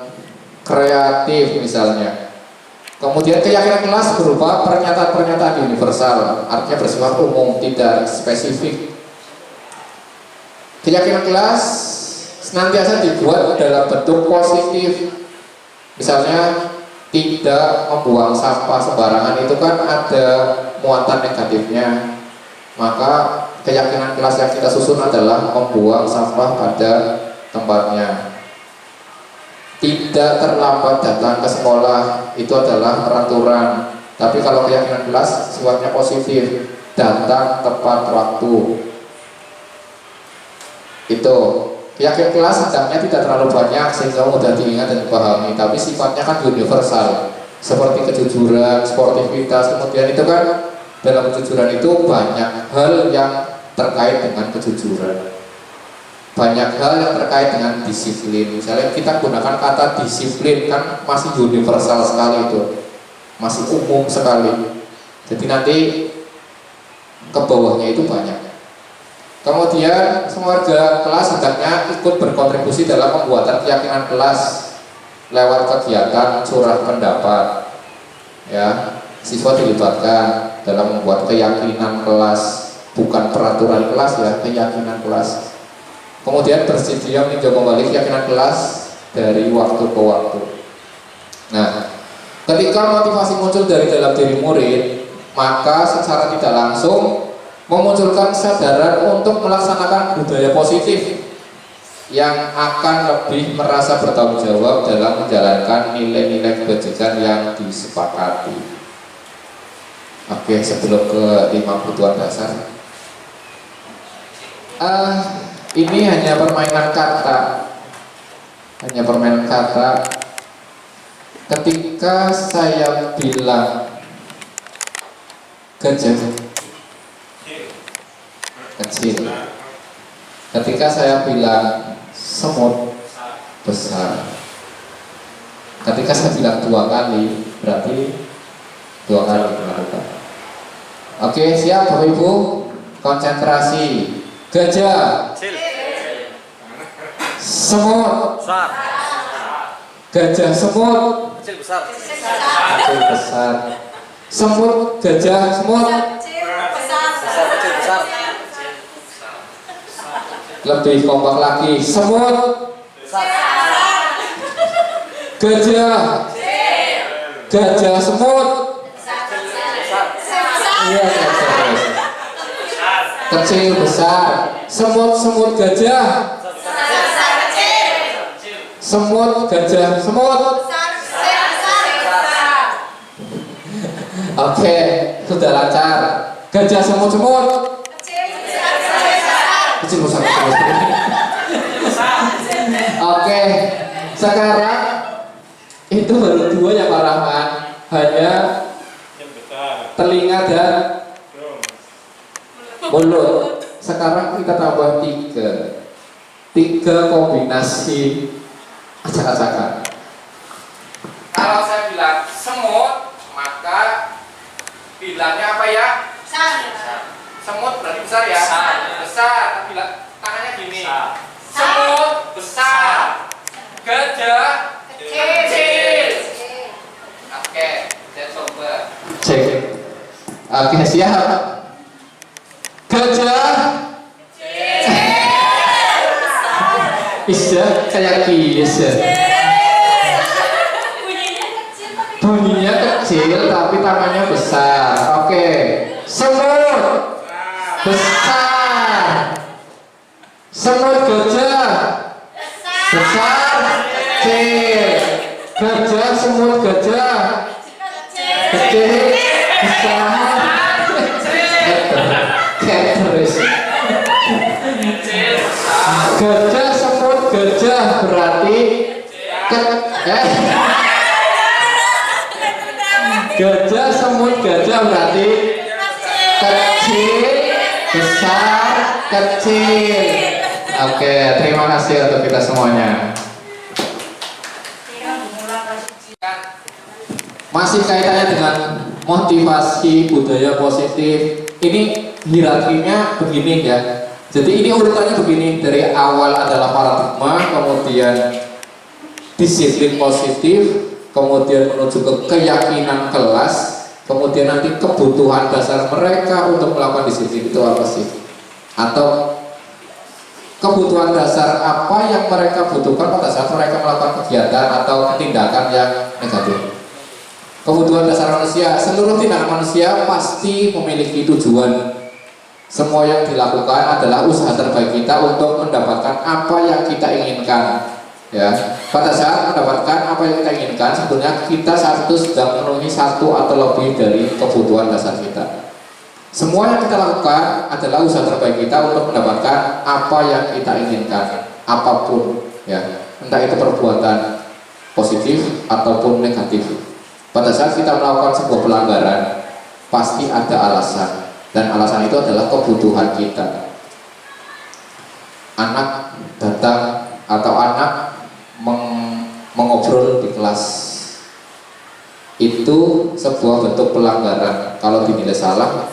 kreatif misalnya. Kemudian keyakinan kelas berupa pernyataan-pernyataan universal, artinya bersifat umum, tidak spesifik. Keyakinan kelas senantiasa dibuat dalam bentuk positif. Misalnya tidak membuang sampah sembarangan, itu kan ada muatan negatifnya. Maka keyakinan kelas yang kita susun adalah membuang sampah pada tempatnya. Tidak terlambat datang ke sekolah, itu adalah peraturan. Tapi kalau keyakinan kelas sifatnya positif, datang tepat waktu. Itu keyakinan kelas hendaknya tidak terlalu banyak sehingga mudah diingat dan dipahami, tapi sifatnya kan universal, seperti kejujuran, sportivitas. Kemudian itu kan dalam kejujuran itu banyak hal yang terkait dengan kejujuran, banyak hal yang terkait dengan disiplin. Misalnya kita gunakan kata disiplin kan masih universal sekali, itu masih umum sekali. Jadi nanti ke bawahnya itu banyak. Kemudian semua warga kelas hendaknya ikut berkontribusi dalam pembuatan keyakinan kelas. lewat kegiatan curah pendapat, ya, siswa dilibatkan dalam membuat keyakinan kelas, bukan peraturan kelas ya, keyakinan kelas. Kemudian bersedia meninjau kembali keyakinan kelas dari waktu ke waktu. Nah, ketika motivasi muncul dari dalam diri murid, maka secara tidak langsung memunculkan kesadaran untuk melaksanakan budaya positif yang akan lebih merasa bertanggung jawab dalam menjalankan nilai-nilai kebajikan yang disepakati. Oke, sebelum ke 5 kebutuhan dasar, ini hanya permainan kata, Ketika saya bilang kecil, ketika saya bilang semut besar, ketika saya bilang 2 kali, berarti 2 kali dilakukan. Oke, siap Bapak Ibu? Konsentrasi. Gajah, semut, gajah semut, kecil besar, semut, gajah semut, lebih kompak lagi, semut, gajah, semut, iya, kecil besar, semut gajah, semut gajah semut. Oke, sudah lancar. Gajah semut kecil besar. Oke, sekarang itu baru 2 ya Pak Rahman, hanya telinga dan mulut. Sekarang kita tambah 3 kombinasi acak-acakan. Kalau saya bilang semut, maka bilangnya apa ya? Semut berarti besar ya? Besar. Bila tangannya gini. Semut besar. Gajah kecil. Oke, saya coba. Cek. Oke, siap. Gajah bisa kayak bisa. Bunyinya kecil tapi tangannya besar. Oke. Semut besar. Semut gajah besar kecil. Gajah semut gajah kecil besar. Terus gajah semut gajah berarti gajah semut gajah berarti kecil besar kecil. Oke, terima kasih untuk kita semuanya. Masih kaitannya dengan motivasi budaya positif. Ini hierarkinya begini ya. Jadi ini urutannya begini, dari awal adalah paradigma, kemudian disiplin positif, kemudian menuju ke keyakinan kelas, kemudian nanti kebutuhan dasar mereka untuk melakukan disiplin itu apa sih? Atau kebutuhan dasar apa yang mereka butuhkan pada saat mereka melakukan kegiatan atau tindakan yang negatif. Kebutuhan dasar manusia, seluruh tindakan manusia pasti memiliki tujuan. Semua yang dilakukan adalah usaha terbaik kita untuk mendapatkan apa yang kita inginkan. Ya, pada saat mendapatkan apa yang kita inginkan, sebenarnya kita saat itu sedang memenuhi 1 atau lebih dari kebutuhan dasar kita. Semua yang kita lakukan adalah usaha terbaik kita untuk mendapatkan apa yang kita inginkan, apapun, ya, entah itu perbuatan positif ataupun negatif. Pada saat kita melakukan sebuah pelanggaran, pasti ada alasan, dan alasan itu adalah kebutuhan kita. Anak datang atau anak mengobrol di kelas, itu sebuah bentuk pelanggaran. Kalau dinilai salah,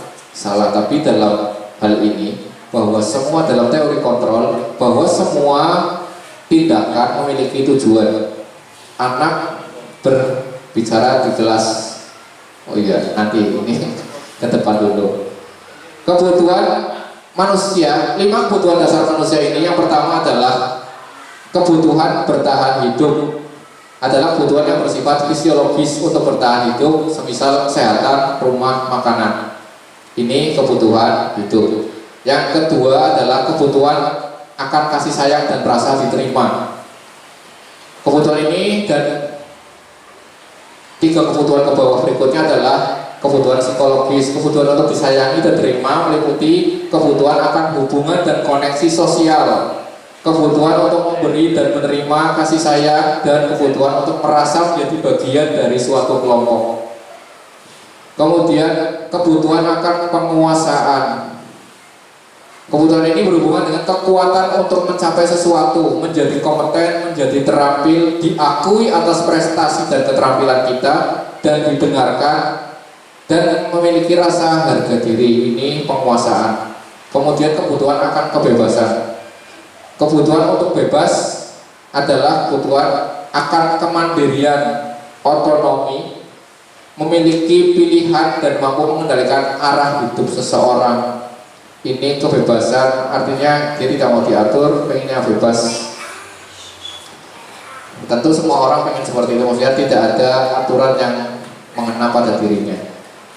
tapi dalam hal ini, bahwa semua dalam teori kontrol, bahwa semua tindakan memiliki tujuan. anak berbicara di kelas. Oh iya, nanti ini ke depan dulu. Kebutuhan manusia, 5 kebutuhan dasar manusia ini. Yang pertama adalah kebutuhan bertahan hidup, adalah kebutuhan yang bersifat fisiologis untuk bertahan hidup, semisal kesehatan, rumah, makanan. Ini kebutuhan hidup. Yang kedua adalah kebutuhan akan kasih sayang dan rasa diterima. Kebutuhan ini dan 3 kebutuhan ke bawah berikutnya adalah kebutuhan psikologis. Kebutuhan untuk disayangi dan terima meliputi kebutuhan akan hubungan dan koneksi sosial, kebutuhan untuk memberi dan menerima kasih sayang, dan kebutuhan untuk merasa menjadi bagian dari suatu kelompok. Kemudian kebutuhan akan penguasaan. Kebutuhan ini berhubungan dengan kekuatan untuk mencapai sesuatu, menjadi kompeten, menjadi terampil, diakui atas prestasi dan keterampilan kita, dan didengarkan, dan memiliki rasa harga diri. Ini penguasaan. Kemudian kebutuhan akan kebebasan. Kebutuhan untuk bebas adalah kebutuhan akan kemandirian, otonomi, memiliki pilihan dan mampu mengendalikan arah hidup seseorang. Ini kebebasan, artinya dia tidak mau diatur, pengennya bebas. Tentu semua orang pengen seperti itu, maksudnya tidak ada aturan yang mengena pada dirinya.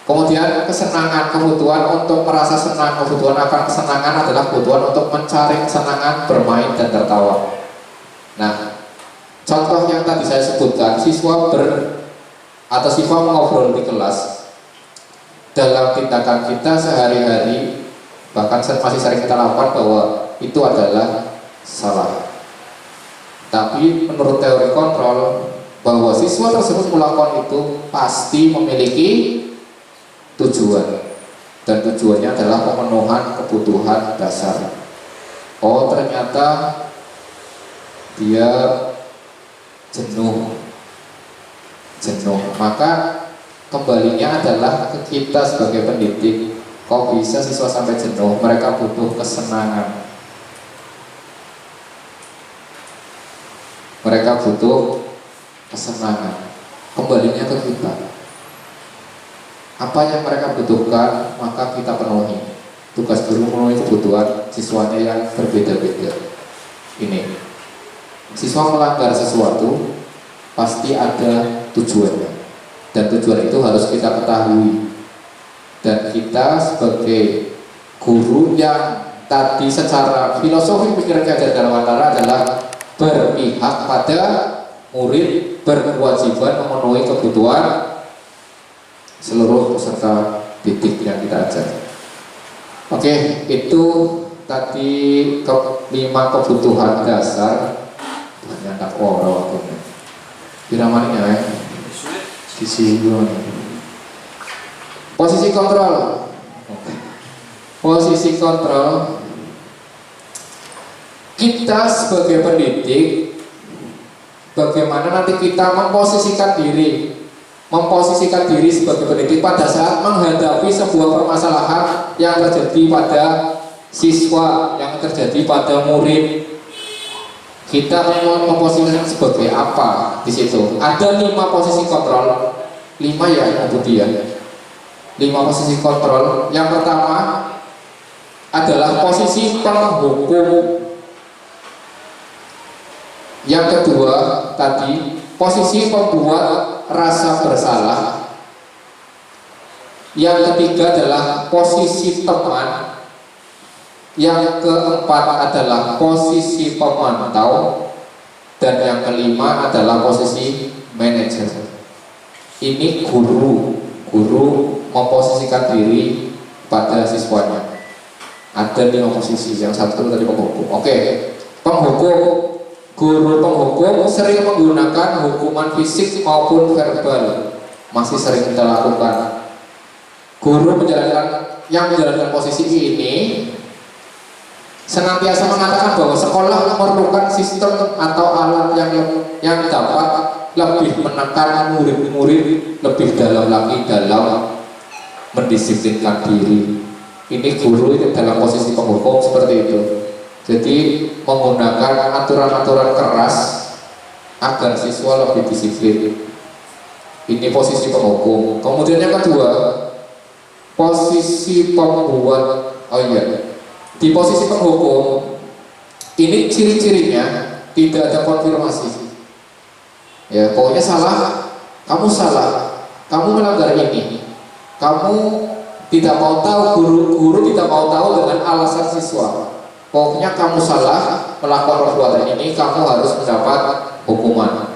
Kemudian kesenangan, kebutuhan untuk merasa senang, kebutuhan akan kesenangan adalah kebutuhan untuk mencari kesenangan, bermain dan tertawa. Nah, contoh yang tadi saya sebutkan, siswa mengobrol di kelas. Dalam tindakan kita sehari-hari, bahkan masih sering kita lakukan bahwa itu adalah salah. Tapi menurut teori kontrol, bahwa siswa tersebut melakukan itu pasti memiliki tujuan, dan tujuannya adalah pemenuhan kebutuhan dasar. Oh, ternyata dia jenuh, maka kembalinya adalah ke kita sebagai pendidik. Kok bisa siswa sampai jenuh? Mereka butuh kesenangan, mereka butuh kesenangan. Kembalinya ke kita, apa yang mereka butuhkan maka kita penuhi. Tugas guru memenuhi kebutuhan siswanya yang berbeda-beda. Ini siswa melanggar sesuatu pasti ada tujuannya, dan tujuan itu harus kita ketahui. Dan kita sebagai guru yang tadi secara filosofi pikiran Ki Hajar Dharmantara adalah berpihak pada murid, berkewajiban memenuhi kebutuhan seluruh peserta didik yang kita ajar. Oke, itu tadi 5 kebutuhan dasar. Banyak tak orang diramanya ya. Sisi posisi kontrol. Posisi kontrol. Kita sebagai pendidik, bagaimana nanti kita memposisikan diri sebagai pendidik pada saat menghadapi sebuah permasalahan yang terjadi pada siswa, yang terjadi pada murid. Kita mau memposisikan sebagai apa di situ? Ada 5 posisi kontrol, 5 ya kemudian. 5 posisi kontrol. Yang pertama adalah posisi penghukum. Yang kedua tadi posisi pembuat rasa bersalah. Yang ketiga adalah posisi teman. Yang keempat adalah posisi pemantau. Dan yang kelima adalah posisi manajer. Ini guru memposisikan diri pada siswanya. Ada 5 posisi, yang satu tadi penghukum. Oke, penghukum. Guru penghukum sering menggunakan hukuman fisik maupun verbal. Masih sering kita lakukan. Guru yang menjalankan posisi ini senantiasa mengatakan bahwa sekolah memerlukan sistem atau alat yang dapat lebih menekan murid-murid lebih dalam lagi dalam mendisiplinkan diri. Ini guru itu dalam posisi penghukum seperti itu. Jadi menggunakan aturan-aturan keras agar siswa lebih disiplin. Ini posisi penghukum. Kemudian yang kedua, posisi pembuat. Oh iya, di posisi penghukum ini ciri-cirinya tidak ada konfirmasi. Ya, pokoknya salah, kamu melanggar ini, kamu tidak mau tahu, guru tidak mau tahu dengan alasan siswa. Pokoknya kamu salah melakukan perbuatan ini, kamu harus mendapat hukuman.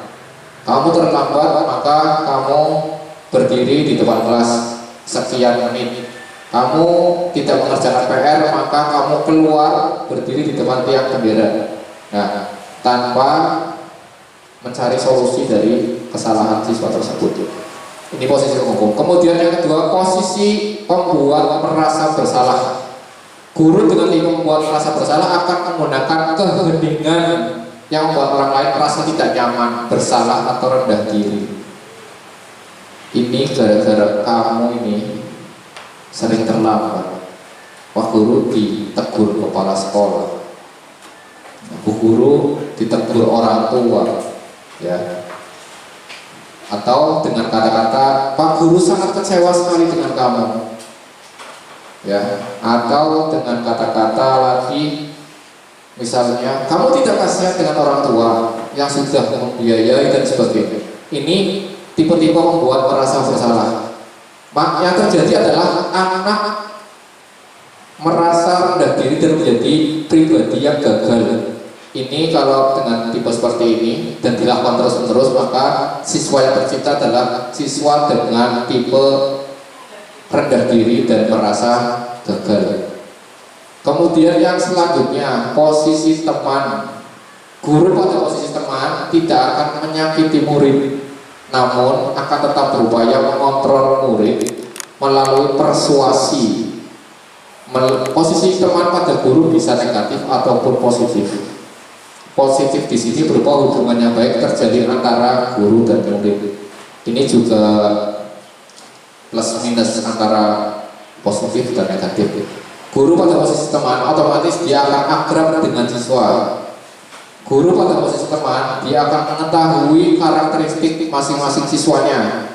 Kamu terlambat, maka kamu berdiri di depan kelas sekian menit. Kamu tidak mengerjakan PR, maka kamu keluar berdiri di depan tiang bendera. Nah, tanpa mencari solusi dari kesalahan siswa tersebut. Ini posisi hukum. Kemudian yang kedua, posisi pembuat merasa bersalah. Guru dengan membuat merasa bersalah akan menggunakan keheningan yang membuat orang lain merasa tidak nyaman, bersalah atau rendah diri. Ini gara-gara kamu ini sering terlambat. Wah, guru ditegur kepala sekolah, Bu guru ditegur orang tua, ya. Atau dengan kata-kata, Pak guru sangat kecewa sekali dengan kamu, ya. Atau dengan kata-kata lagi, misalnya, kamu tidak kasihan dengan orang tua yang sudah membiayai dan sebagainya. Ini tipe-tipe membuat merasa bersalah. Yang terjadi adalah anak merasa rendah diri dan menjadi pribadi yang gagal. Ini kalau dengan tipe seperti ini dan dilakukan terus-menerus, maka siswa yang tercipta adalah siswa dengan tipe rendah diri dan merasa gagal. Kemudian yang selanjutnya, posisi teman. Guru pada posisi teman tidak akan menyakiti murid, namun akan tetap berupaya mengontrol murid melalui persuasi. Posisi teman pada guru bisa negatif ataupun positif. Positif di sini berupa hubungan yang baik terjadi antara guru dan murid. Ini juga plus minus antara positif dan negatif. Guru pada posisi teman otomatis dia akan akrab dengan siswa. Guru pada posisi teman dia akan mengetahui karakteristik masing-masing siswanya.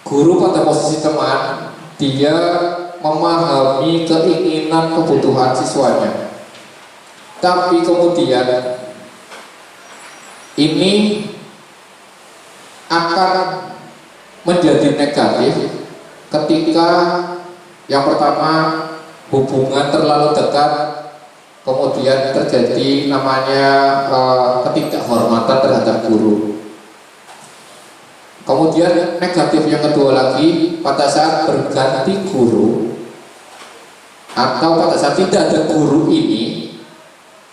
Guru pada posisi teman dia memahami keinginan kebutuhan siswanya. Tapi kemudian ini akan menjadi negatif ketika yang pertama hubungan terlalu dekat, kemudian terjadi namanya ketidakhormatan terhadap guru. Kemudian negatif yang kedua lagi, pada saat berganti guru atau pada saat tidak ada guru ini,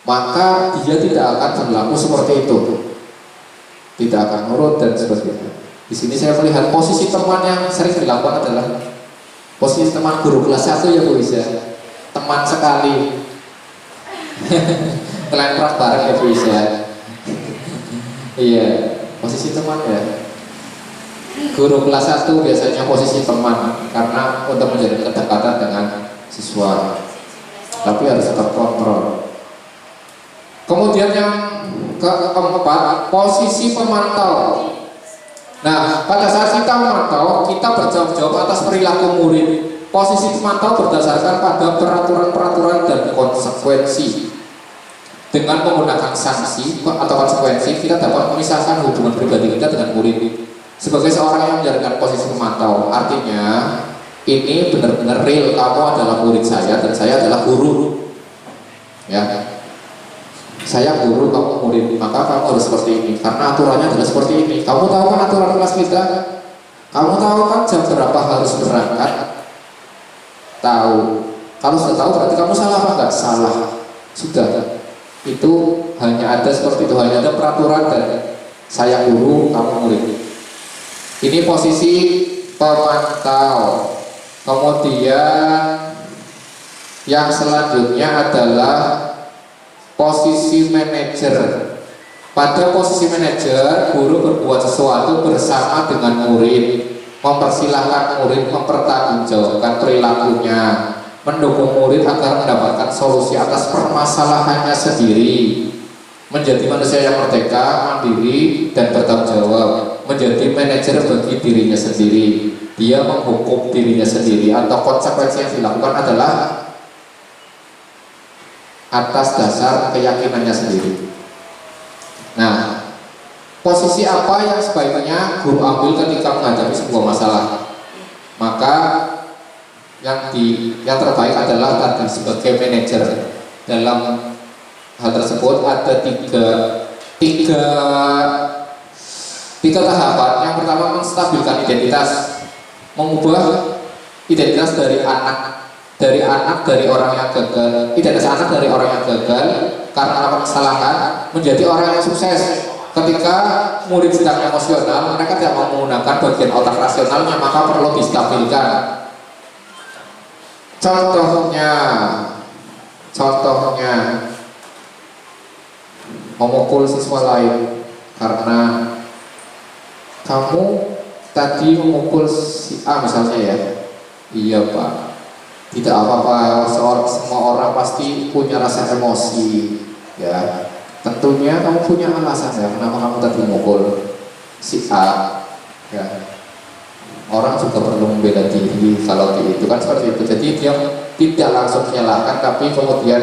maka dia tidak akan berlaku seperti itu, tidak akan nurut dan sebagainya. Di sini saya melihat posisi teman yang sering dilakukan adalah posisi teman guru kelas 1 ya Bu Isa, teman sekali. Kelemprak bareng ya Bu Isa. Iya, posisi teman ya. Guru kelas 1 biasanya posisi teman karena untuk menjadi kedekatan dengan siswa, tapi harus terkontrol. Kemudian yang keempat, posisi pemantau. Nah, pada saat kita memantau, kita bertanggung jawab atas perilaku murid. Posisi pemantau berdasarkan pada peraturan-peraturan dan konsekuensi. Dengan menggunakan sanksi atau konsekuensi, kita dapat memisahkan hubungan pribadi kita dengan murid. Sebagai seorang yang menjalankan posisi pemantau, artinya ini benar-benar real, kamu adalah murid saya dan saya adalah guru. Ya. Saya guru, kamu murid, maka kamu harus seperti ini karena aturannya adalah seperti ini. Kamu tahu kan aturan kelas kita? Kamu tahu kan jam berapa harus berangkat? Tahu. Kalau sudah tahu berarti kamu salah apa enggak? Salah. Sudah. Itu hanya ada seperti itu, hanya ada peraturan dan saya guru, kamu murid. Ini posisi pemantau. Kemudian yang selanjutnya adalah posisi manajer. Pada posisi manajer, guru berbuat sesuatu bersama dengan murid, mempersilahkan murid mempertanggungjawabkan perilakunya, mendukung murid agar mendapatkan solusi atas permasalahannya sendiri. menjadi manusia yang merdeka, mandiri, dan bertanggung jawab, menjadi manajer bagi dirinya sendiri. Dia menghukum dirinya sendiri, atau konsekuensi yang dilakukan adalah atas dasar keyakinannya sendiri. Nah, posisi apa yang sebaiknya guru ambil ketika menghadapi sebuah masalah? Maka yang terbaik adalah tadi sebagai manajer. Dalam hal tersebut ada tiga tahapan. Yang pertama, menstabilkan identitas, mengubah identitas dari orang yang gagal, identitas anak dari orang yang gagal karena melakukan kesalahan menjadi orang yang sukses. Ketika murid sedang emosional, mereka tidak mau menggunakan bagian otak rasionalnya, maka perlu distabilkan. Contohnya memukul siswa lain karena kamu tadi memukul si A misalnya ya. Iya Pak, tidak apa-apa, semua orang pasti punya rasa emosi ya. Tentunya kamu punya alasan ya kenapa kamu tadi memukul si A ya. Orang juga perlu membela diri kalau itu kan seperti itu. Jadi dia tidak langsung menyalahkan, tapi kemudian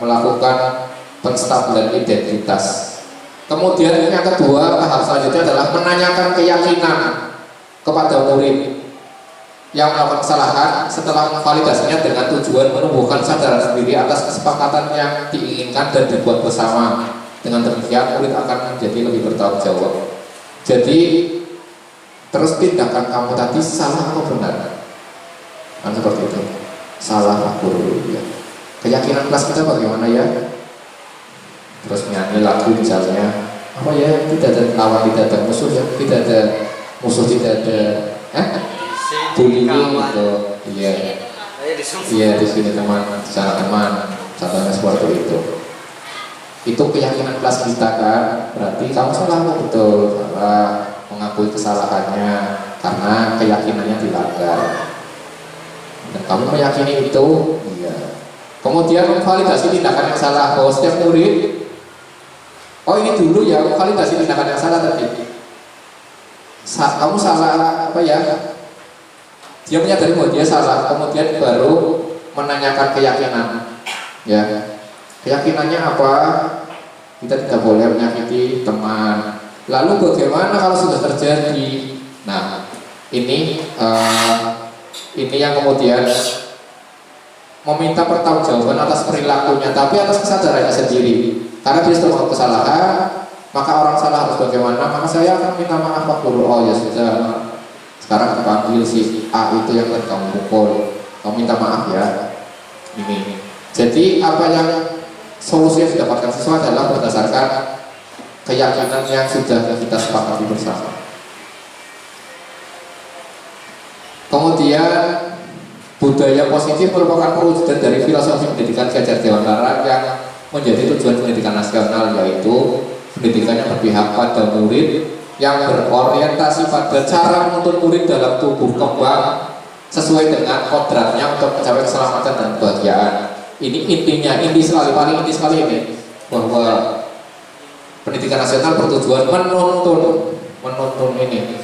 melakukan penstabilan identitas. Kemudian yang kedua, tahap selanjutnya adalah menanyakan keyakinan kepada murid yang melakukan kesalahan setelah memvalidasinya dengan tujuan menumbuhkan kesadaran sendiri atas kesepakatan yang diinginkan dan dibuat bersama. Dengan demikian murid akan menjadi lebih bertanggung jawab. Jadi terus tindakan kamu tadi salah atau benar? Kan seperti itu. Salah guru ya. Keyakinan kelas kita bagaimana ya? Terus nyanyi lagu misalnya, apa ya, tidak ada lawan, tidak ada musuh ya, tidak ada musuh, tidak ada bullying gitu. Iya di sini teman, di sana teman, contohnya seperti itu. Itu keyakinan kelas kita kan, berarti kamu salah, betul, salah, mengakui kesalahannya karena keyakinannya dilanggar. Dan kamu meyakini itu, iya. Kemudian memvalidasi tindakan yang salah, bahwa setiap murid, oh ini dulu ya, validasi tindakan yang salah tadi. Kamu salah apa ya? Dia menyadari bahwa dia salah, kemudian baru menanyakan keyakinan. Ya, keyakinannya apa? Kita tidak boleh menyakiti teman. Lalu bagaimana kalau sudah terjadi? Nah, ini yang kemudian meminta pertanggungjawaban atas perilakunya, tapi atas kesadarannya sendiri. Karena dia sudah melakukan kesalahan, maka orang salah harus bagaimana? Maka saya akan minta maaf Pak Guru. Oh ya sudah, sekarang kita panggil si A itu yang tadi kamu pukul, kamu minta maaf ya. Ini. Jadi apa yang solusi yang didapatkan siswa adalah berdasarkan keyakinan yang sudah kita sepakati bersama. Kemudian budaya positif merupakan perwujudan dari filosofi pendidikan Ki Hajar Dewantara yang menjadi tujuan pendidikan nasional, yaitu pendidikan yang berpihak pada murid, yang berorientasi pada cara menuntun murid dalam tumbuh kembang sesuai dengan kodratnya untuk mencapai keselamatan dan kebahagiaan. Ini intinya, paling inti sekali ini, bahwa pendidikan nasional bertujuan menuntun ini.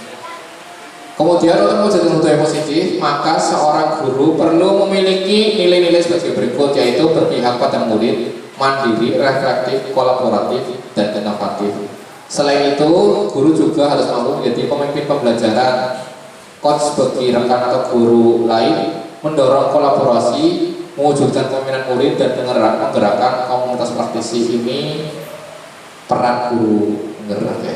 Kemudian untuk mewujudkan budaya positif, maka seorang guru perlu memiliki nilai-nilai sebagai berikut, yaitu berpihak pada murid, mandiri, reflektif, kolaboratif, dan inovatif. Selain itu, guru juga harus mampu menjadi pemimpin pembelajaran, coach bagi rekan atau guru lain, mendorong kolaborasi, mewujudkan pemimpinan murid, dan menggerakkan komunitas praktisi. Ini peran guru menggerak ya.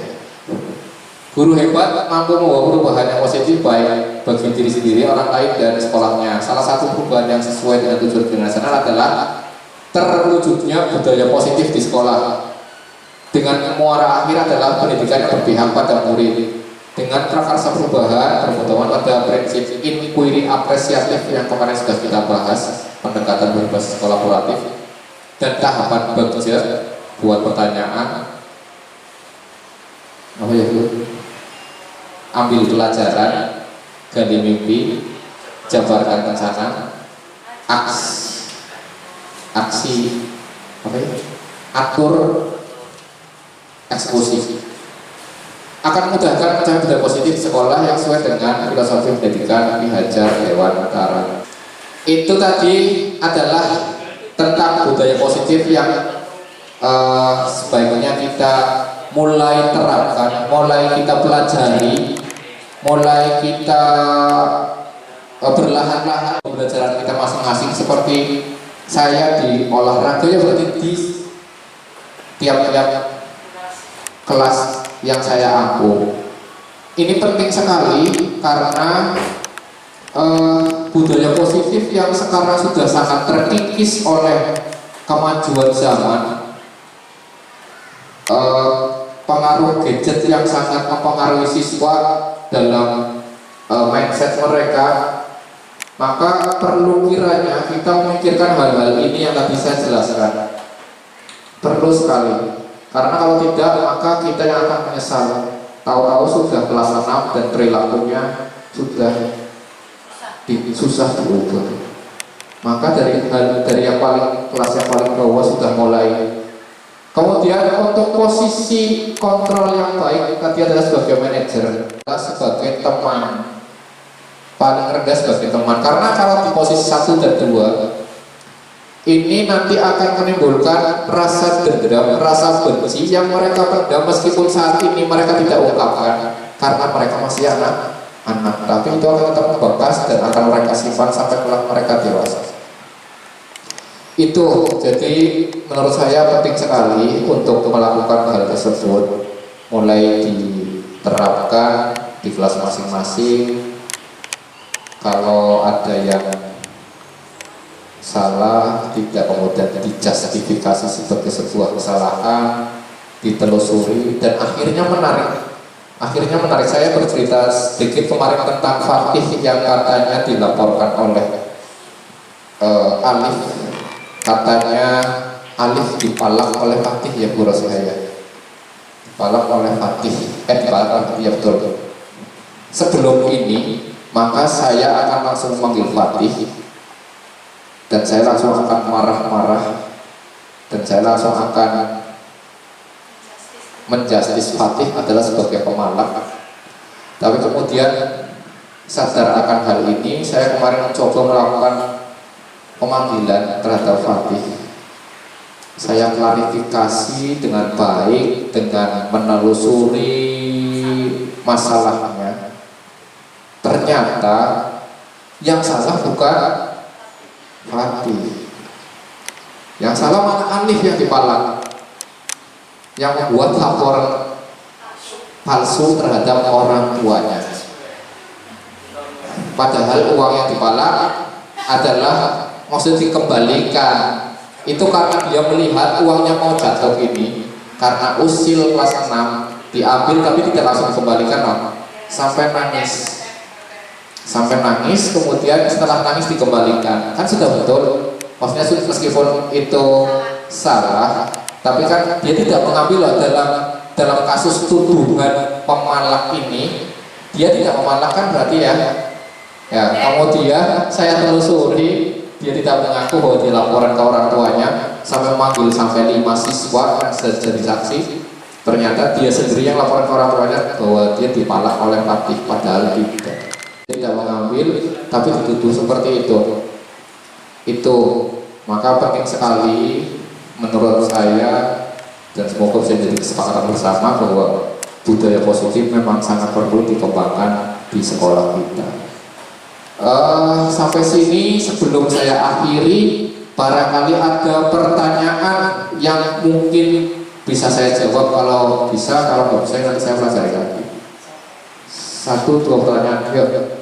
Guru hebat mampu membawa perubahan yang positif baik bagi diri sendiri, orang lain, dan sekolahnya. Salah satu perubahan yang sesuai dengan tujuan pendidikan nasional adalah terwujudnya budaya positif di sekolah. Dengan muara akhir adalah pendidikan yang berpihak pada murid. Dengan prakarsa perubahan berpedoman pada prinsip inquiry apresiatif yang kemarin sudah kita bahas, pendekatan berbasis kolaboratif, dan tahapan bekerja buat pertanyaan. Apa ya Bu? Ambil pelajaran, gali mimpi, jabarkan rencana, aksi apa ya? atur eksekusi. Akan memudahkan pencapaian budaya positif di sekolah yang sesuai dengan filosofi pendidikan Ki Hajar Dewantara. Itu tadi adalah tentang budaya positif yang sebaiknya kita mulai terapkan, mulai kita pelajari, mulai kita berlahan-lahan pembelajaran kita masing-masing. Seperti saya di olahraga ya berarti di tiap-tiap kelas yang saya ampu. Ini penting sekali karena budaya positif yang sekarang sudah sangat terkikis oleh kemajuan zaman, pengaruh gadget yang sangat mempengaruhi siswa dalam mindset mereka. Maka perlu kiranya kita memikirkan hal-hal ini yang tadi saya jelaskan. Perlu sekali. Karena kalau tidak, maka kita yang akan menyesal. Tahu-tahu sudah kelas 6 dan perilakunya sudah susah berubah. Maka dari yang paling kelas yang paling bawah sudah mulai. Kemudian untuk posisi kontrol yang baik tadi adalah sebagai manajer, sebagai teman. Paling rendah sebagai teman. Karena kalau di posisi 1 dan 2 ini nanti akan menimbulkan rasa dendam, rasa benci yang mereka pendam meskipun saat ini mereka tidak ungkapkan karena mereka masih anak, tapi itu akan tetap membekas dan akan mereka simpan sampai kelak mereka dewasa. Itu jadi menurut saya penting sekali untuk melakukan hal tersebut, mulai diterapkan di kelas masing-masing. Kalau ada yang salah, tidak kemudian dijustifikasi sebagai sebuah kesalahan, ditelusuri dan akhirnya menarik. Saya bercerita sedikit kemarin tentang Fatih yang katanya dilaporkan oleh Alif. Katanya Alif dipalak oleh Fatih, ya Bu Rosyaya. Dipalak oleh Fatih, ya betul. Sebelum ini, maka saya akan langsung memanggil Fatih. Dan saya langsung akan marah-marah dan saya langsung akan menjustis Fatih adalah sebagai pemalak. Tapi kemudian sadar akan hal ini, saya kemarin mencoba melakukan pemanggilan terhadap Fatih. Saya klarifikasi dengan baik, dengan menelusuri masalahnya. Ternyata yang salah bukan Fatih, yang salah malah Alif yang dipalak, yang membuat laporan palsu terhadap orang tuanya. Padahal uang yang dipalak adalah maksud dikembalikan. Itu karena dia melihat uangnya mau jatuh ini, karena usil kelas 6 diambil tapi tidak langsung dikembalikan, sampai nangis, kemudian setelah nangis dikembalikan. Kan sudah betul, maksudnya meskipun itu salah, tapi kan dia tidak mengambil dalam kasus tuduhan pemalak ini, dia tidak memalakkan berarti ya. Kemudian saya telusuri, dia tidak mengaku bahwa dia laporan ke orang tuanya, sampai memanggil sampai 5 siswa yang jadi saksi. Ternyata dia sendiri yang laporan ke orang tuanya bahwa dia dipalak oleh Fatih, padahal tidak mengambil tapi dituduh seperti itu. Maka penting sekali menurut saya, dan semoga bisa jadi kesepakatan bersama bahwa budaya positif memang sangat perlu dikembangkan di sekolah kita. Sampai sini sebelum saya akhiri, barangkali ada pertanyaan yang mungkin bisa saya jawab. Kalau bisa, kalau nggak bisa nanti saya pelajari lagi. 1-2 pertanyaan. Yuk.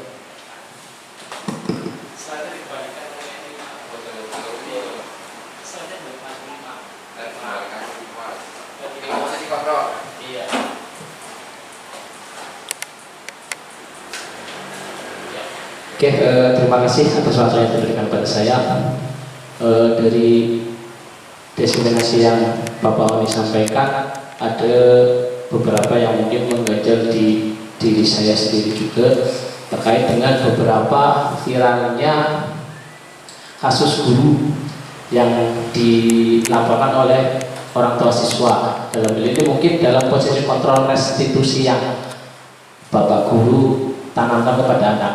Oke, terima kasih atas waktu yang diberikan pada saya. Dari diskriminasi yang Bapak Oni sampaikan, ada beberapa yang mungkin mengganjal di diri saya sendiri juga terkait dengan beberapa viralnya kasus guru yang dilaporkan oleh orang tua siswa. Dalam hal ini mungkin dalam posisi kontrol restitusi yang Bapak Guru tanamkan kepada anak.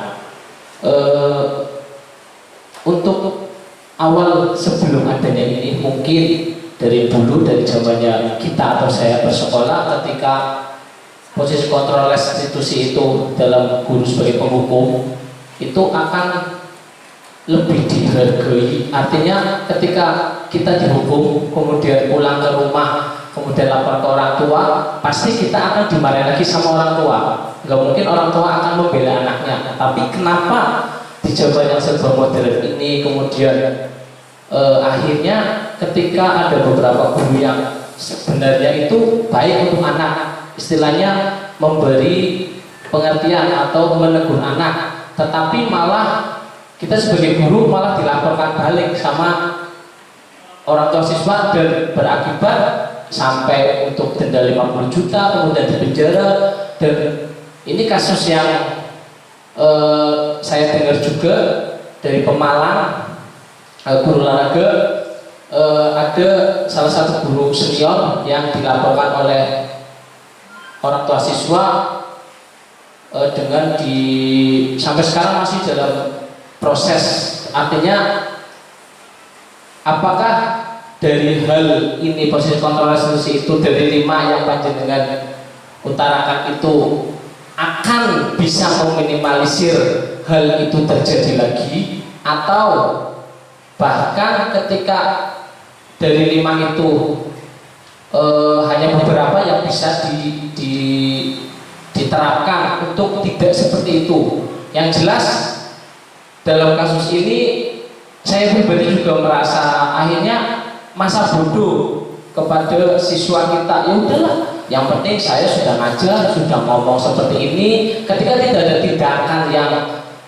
Untuk awal sebelum adanya ini mungkin dari dulu, dari zamannya kita atau saya bersekolah, ketika posisi kontrol restitusi itu dalam guru sebagai penghukum itu akan lebih dihargai. Artinya ketika kita dihukum kemudian pulang ke rumah kemudian lapor ke orang tua, pasti kita akan dimarahi lagi sama orang tua. Nggak mungkin orang tua akan membela anaknya. Tapi kenapa di zaman yang serba modern ini kemudian akhirnya ketika ada beberapa guru yang sebenarnya itu baik untuk anak, istilahnya memberi pengertian atau menegur anak, tetapi malah kita sebagai guru malah dilaporkan balik sama orang tua siswa dan berakibat sampai untuk denda 50 juta kemudian dipenjara. Dan ini kasus yang saya dengar juga dari Pemalang, guru olahraga, ada salah satu guru senior yang dilaporkan oleh orang tua siswa dengan sampai sekarang masih dalam proses. Artinya apakah dari hal ini posisi kontrol restitusi itu dari 5 yang panjenengan utarakan itu akan bisa meminimalisir hal itu terjadi lagi, atau bahkan ketika dari 5 itu hanya beberapa yang bisa diterapkan untuk tidak seperti itu. Yang jelas dalam kasus ini saya pribadi juga merasa akhirnya masa bodoh kepada siswa kita. Ya udahlah, yang penting saya sudah ngajar, sudah ngomong seperti ini. Ketika tidak ada tindakan yang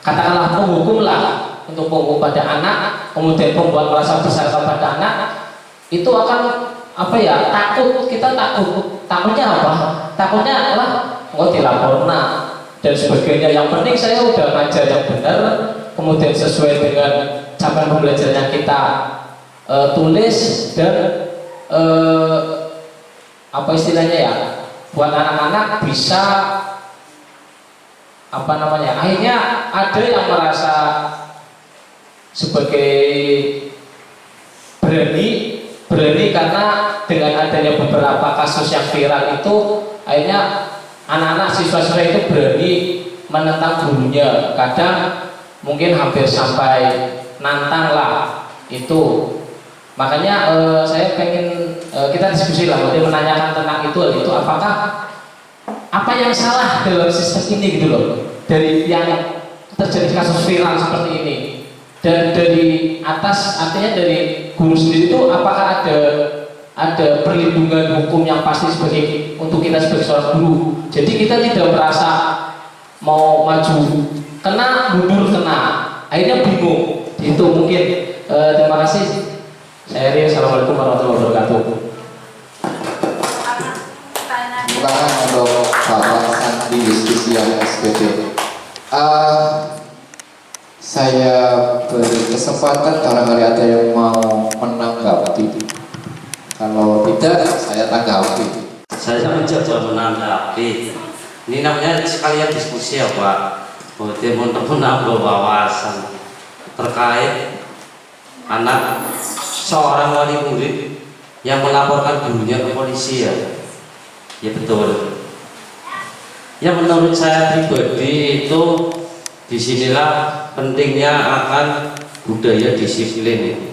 katakanlah menghukum lah, untuk menghukum pada anak, kemudian membuat merasa besar kepada anak, itu akan takut. Kita takutnya apa? Takutnya lah nggak dilaporkan dan sebagainya. Yang penting saya udah ngajar yang benar, kemudian sesuai dengan capaian pembelajaran yang kita tulis, dan apa istilahnya ya, buat anak-anak bisa akhirnya ada yang merasa sebagai berani karena dengan adanya beberapa kasus yang viral itu akhirnya anak-anak siswa-siswa itu berani menentang gurunya. Kadang mungkin hampir sampai nantang lah itu. Makanya saya pengen kita diskusi lah, berarti menanyakan tentang itu apakah apa yang salah dalam sistem ini gitu loh, dari yang terjadi kasus viral seperti ini. Dan dari atas, artinya dari guru sendiri itu apakah ada perlindungan hukum yang pasti sebagai untuk kita sebagai seorang guru. Jadi kita tidak merasa mau maju kena, mundur kena, akhirnya bingung. Itu mungkin. Terima kasih. Saya Ria, assalamualaikum warahmatullahi wabarakatuh. Bukan untuk Bapak Sandi Justisia SPD. Saya beri kesempatan barangkali ada yang mau menanggapi. Kalau tidak, saya tanggapi. Saya mencoba menanggapi. Ini namanya sekalian diskusi ya Pak. Kemudian untuk menambah wawasan terkait anak seorang wali murid yang melaporkan gurunya ke polisi ya. Ya betul. Ya menurut saya pribadi itu disinilah pentingnya akan budaya disiplin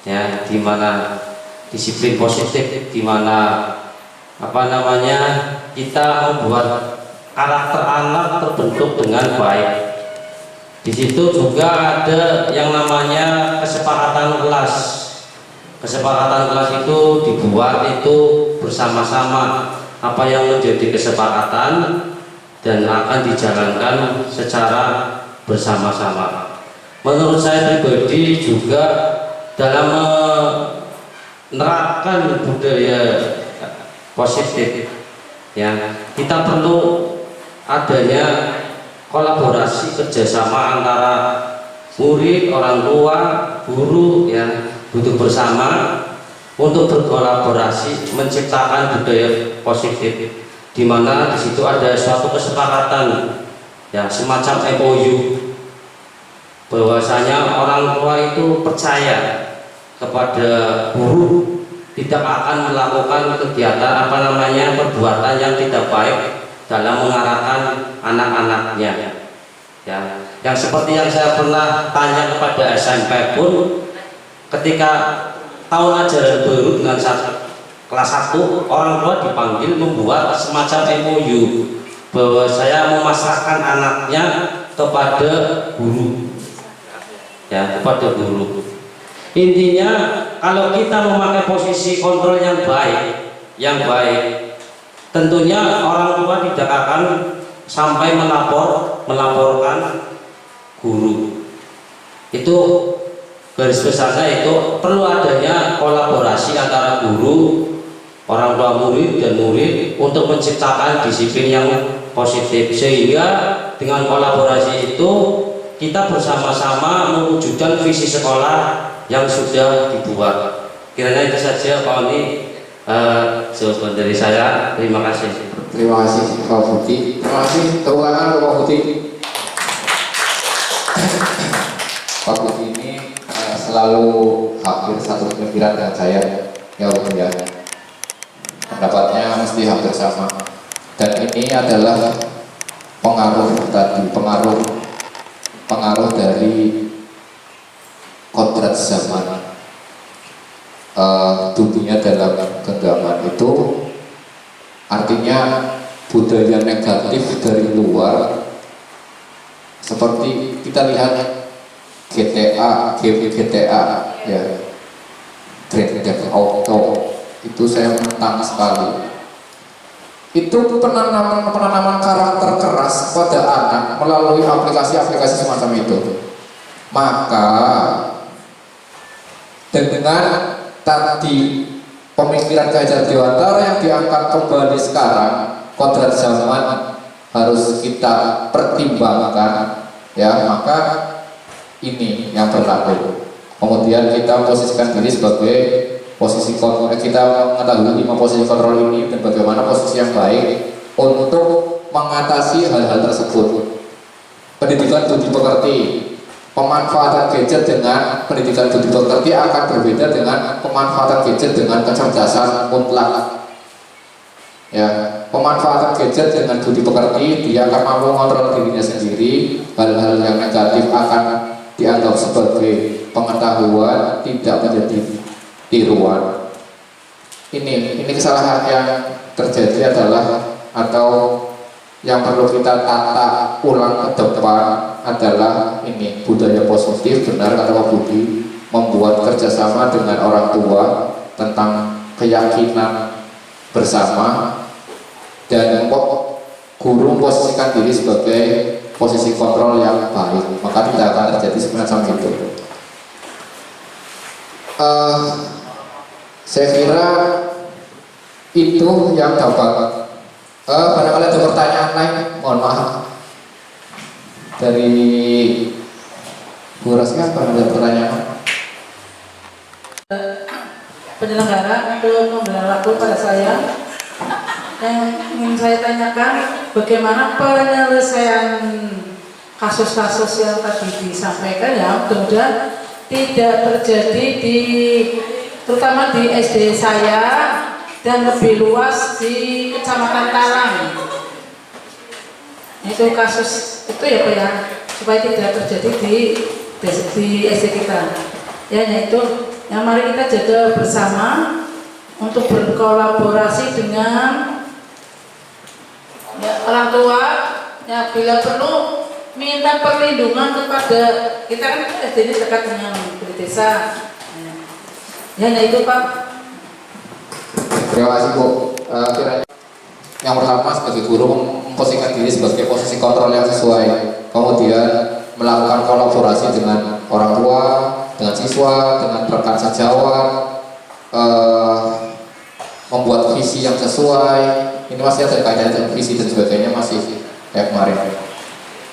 ya, dimana disiplin positif, dimana kita membuat karakter anak terbentuk dengan baik. Di situ juga ada yang namanya kesepakatan kelas. Kesepakatan kelas itu dibuat itu bersama-sama, apa yang menjadi kesepakatan dan akan dijalankan secara bersama-sama. Menurut saya pribadi juga dalam menerapkan budaya positif ya, kita perlu adanya kolaborasi kerjasama antara murid, orang tua, guru yang duduk bersama untuk berkolaborasi menciptakan budaya positif, di mana di situ ada suatu kesepakatan ya semacam MOU bahwasanya orang tua itu percaya kepada guru tidak akan melakukan kegiatan perbuatan yang tidak baik dalam mengarahkan anak-anaknya ya. Yang seperti yang saya pernah tanya kepada SMP pun, ketika tahun ajaran baru dengan kelas 1, orang tua dipanggil membuat semacam MOU bahwa saya memasrahkan anaknya kepada guru ya, kepada guru. Intinya kalau kita memakai posisi kontrol yang baik, tentunya orang tua tidak akan sampai melaporkan guru. Itu garis besarnya itu perlu adanya kolaborasi antara guru, orang tua murid dan murid untuk menciptakan disiplin yang positif, sehingga dengan kolaborasi itu kita bersama-sama mewujudkan visi sekolah yang sudah dibuat. Kiranya itu saja Pak Oni jawaban dari saya. Terima kasih. Terima kasih Pak Budi. Terima kasih tepuk tangan Pak Budi. Pak Budi ini selalu hampir satu pemikiran dengan saya ya Bu ya. Pendapatnya mesti hampir sama. Dan ini adalah pengaruh dari kodrat zaman dunia dalam genggaman itu, artinya budaya negatif dari luar seperti kita lihat GTA ya, Grand Theft Auto itu saya menentang sekali. Itu penanaman karakter keras pada anak melalui aplikasi-aplikasi semacam itu. Maka dengan tadi pemikiran Gajah Dewantara yang diangkat kembali sekarang, kodrat zaman harus kita pertimbangkan ya, maka ini yang berlaku. Kemudian kita posisikan diri sebagai posisi kontrol, kita mengetahui 5 posisi kontrol ini dan bagaimana posisi yang baik untuk mengatasi hal-hal tersebut. Pendidikan budi pekerti, pemanfaatan gadget dengan pendidikan budi pekerti akan berbeda dengan pemanfaatan gadget dengan kecerdasan mutlak. Ya, pemanfaatan gadget dengan budi pekerti, dia akan mampu mengontrol dirinya sendiri. Hal-hal yang negatif akan dianggap sebagai pengetahuan, tidak menjadi tiruan. Ini kesalahan yang terjadi adalah, atau yang perlu kita tata ulang ke depan adalah ini budaya positif. Benar kata Pak Budi, membuat kerjasama dengan orang tua tentang keyakinan bersama, dan guru memposisikan diri sebagai posisi kontrol yang baik, maka tidak akan terjadi semacam itu. Saya kira itu yang dapat. Barangkali ada pertanyaan lain, mohon maaf dari Bu Rasnya, apa ada pertanyaan? Penyelenggara untuk memberikan waktu pada saya, yang ingin saya tanyakan, bagaimana penyelesaian kasus-kasus yang tadi disampaikan ya, mudah-mudahan tidak terjadi terutama di SD saya dan lebih luas di Kecamatan Talang. Itu kasus itu ya Pak ya, supaya tidak terjadi di SD kita. Ya, yaitu yang mari kita jaga bersama untuk berkolaborasi dengan ya, orang tua ya, bila perlu minta perlindungan kepada kita, kan SD ini dekat dengan desa. Ya, itu Pak. Terima kasih Bu. Kiranya yang pertama, sebagai guru memposisikan diri sebagai posisi kontrol yang sesuai, kemudian melakukan kolaborasi dengan orang tua, dengan siswa, dengan rekan sejawat, membuat visi yang sesuai. Ini masih ada kaitannya dengan visi dan sebagainya, masih kayak kemarin.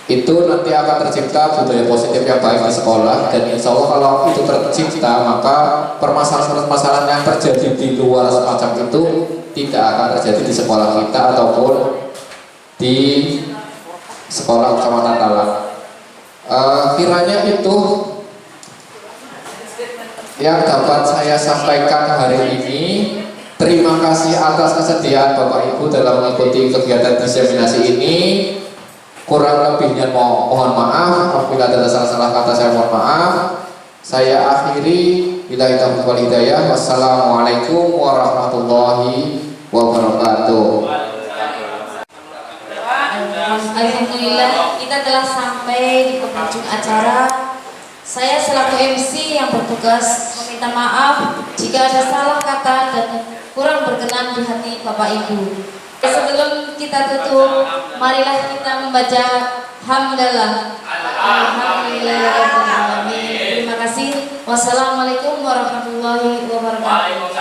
itu nanti akan tercipta budaya positif yang baik di sekolah, dan insya Allah kalau itu tercipta maka permasalahan-permasalahan yang terjadi di luar semacam itu tidak akan terjadi di sekolah kita ataupun di sekolah Kecamatan Talang. Kiranya itu yang dapat saya sampaikan hari ini. Terima kasih atas kesediaan Bapak Ibu dalam mengikuti kegiatan diseminasi ini. Kurang lebihnya mohon maaf. Apabila ada salah-salah kata saya mohon maaf. Saya akhiri. Billahi taufiq wal hidayah. Wassalamualaikum warahmatullahi wabarakatuh. Alhamdulillah, kita telah sampai di penghujung acara. Saya selaku MC yang bertugas meminta maaf jika ada salah kata dan kurang berkenan di hati Bapak Ibu. Sebelum kita tutup, marilah kita membaca hamdalah. Alhamdulillahirabbil alamin. Terima kasih. Wassalamualaikum warahmatullahi wabarakatuh.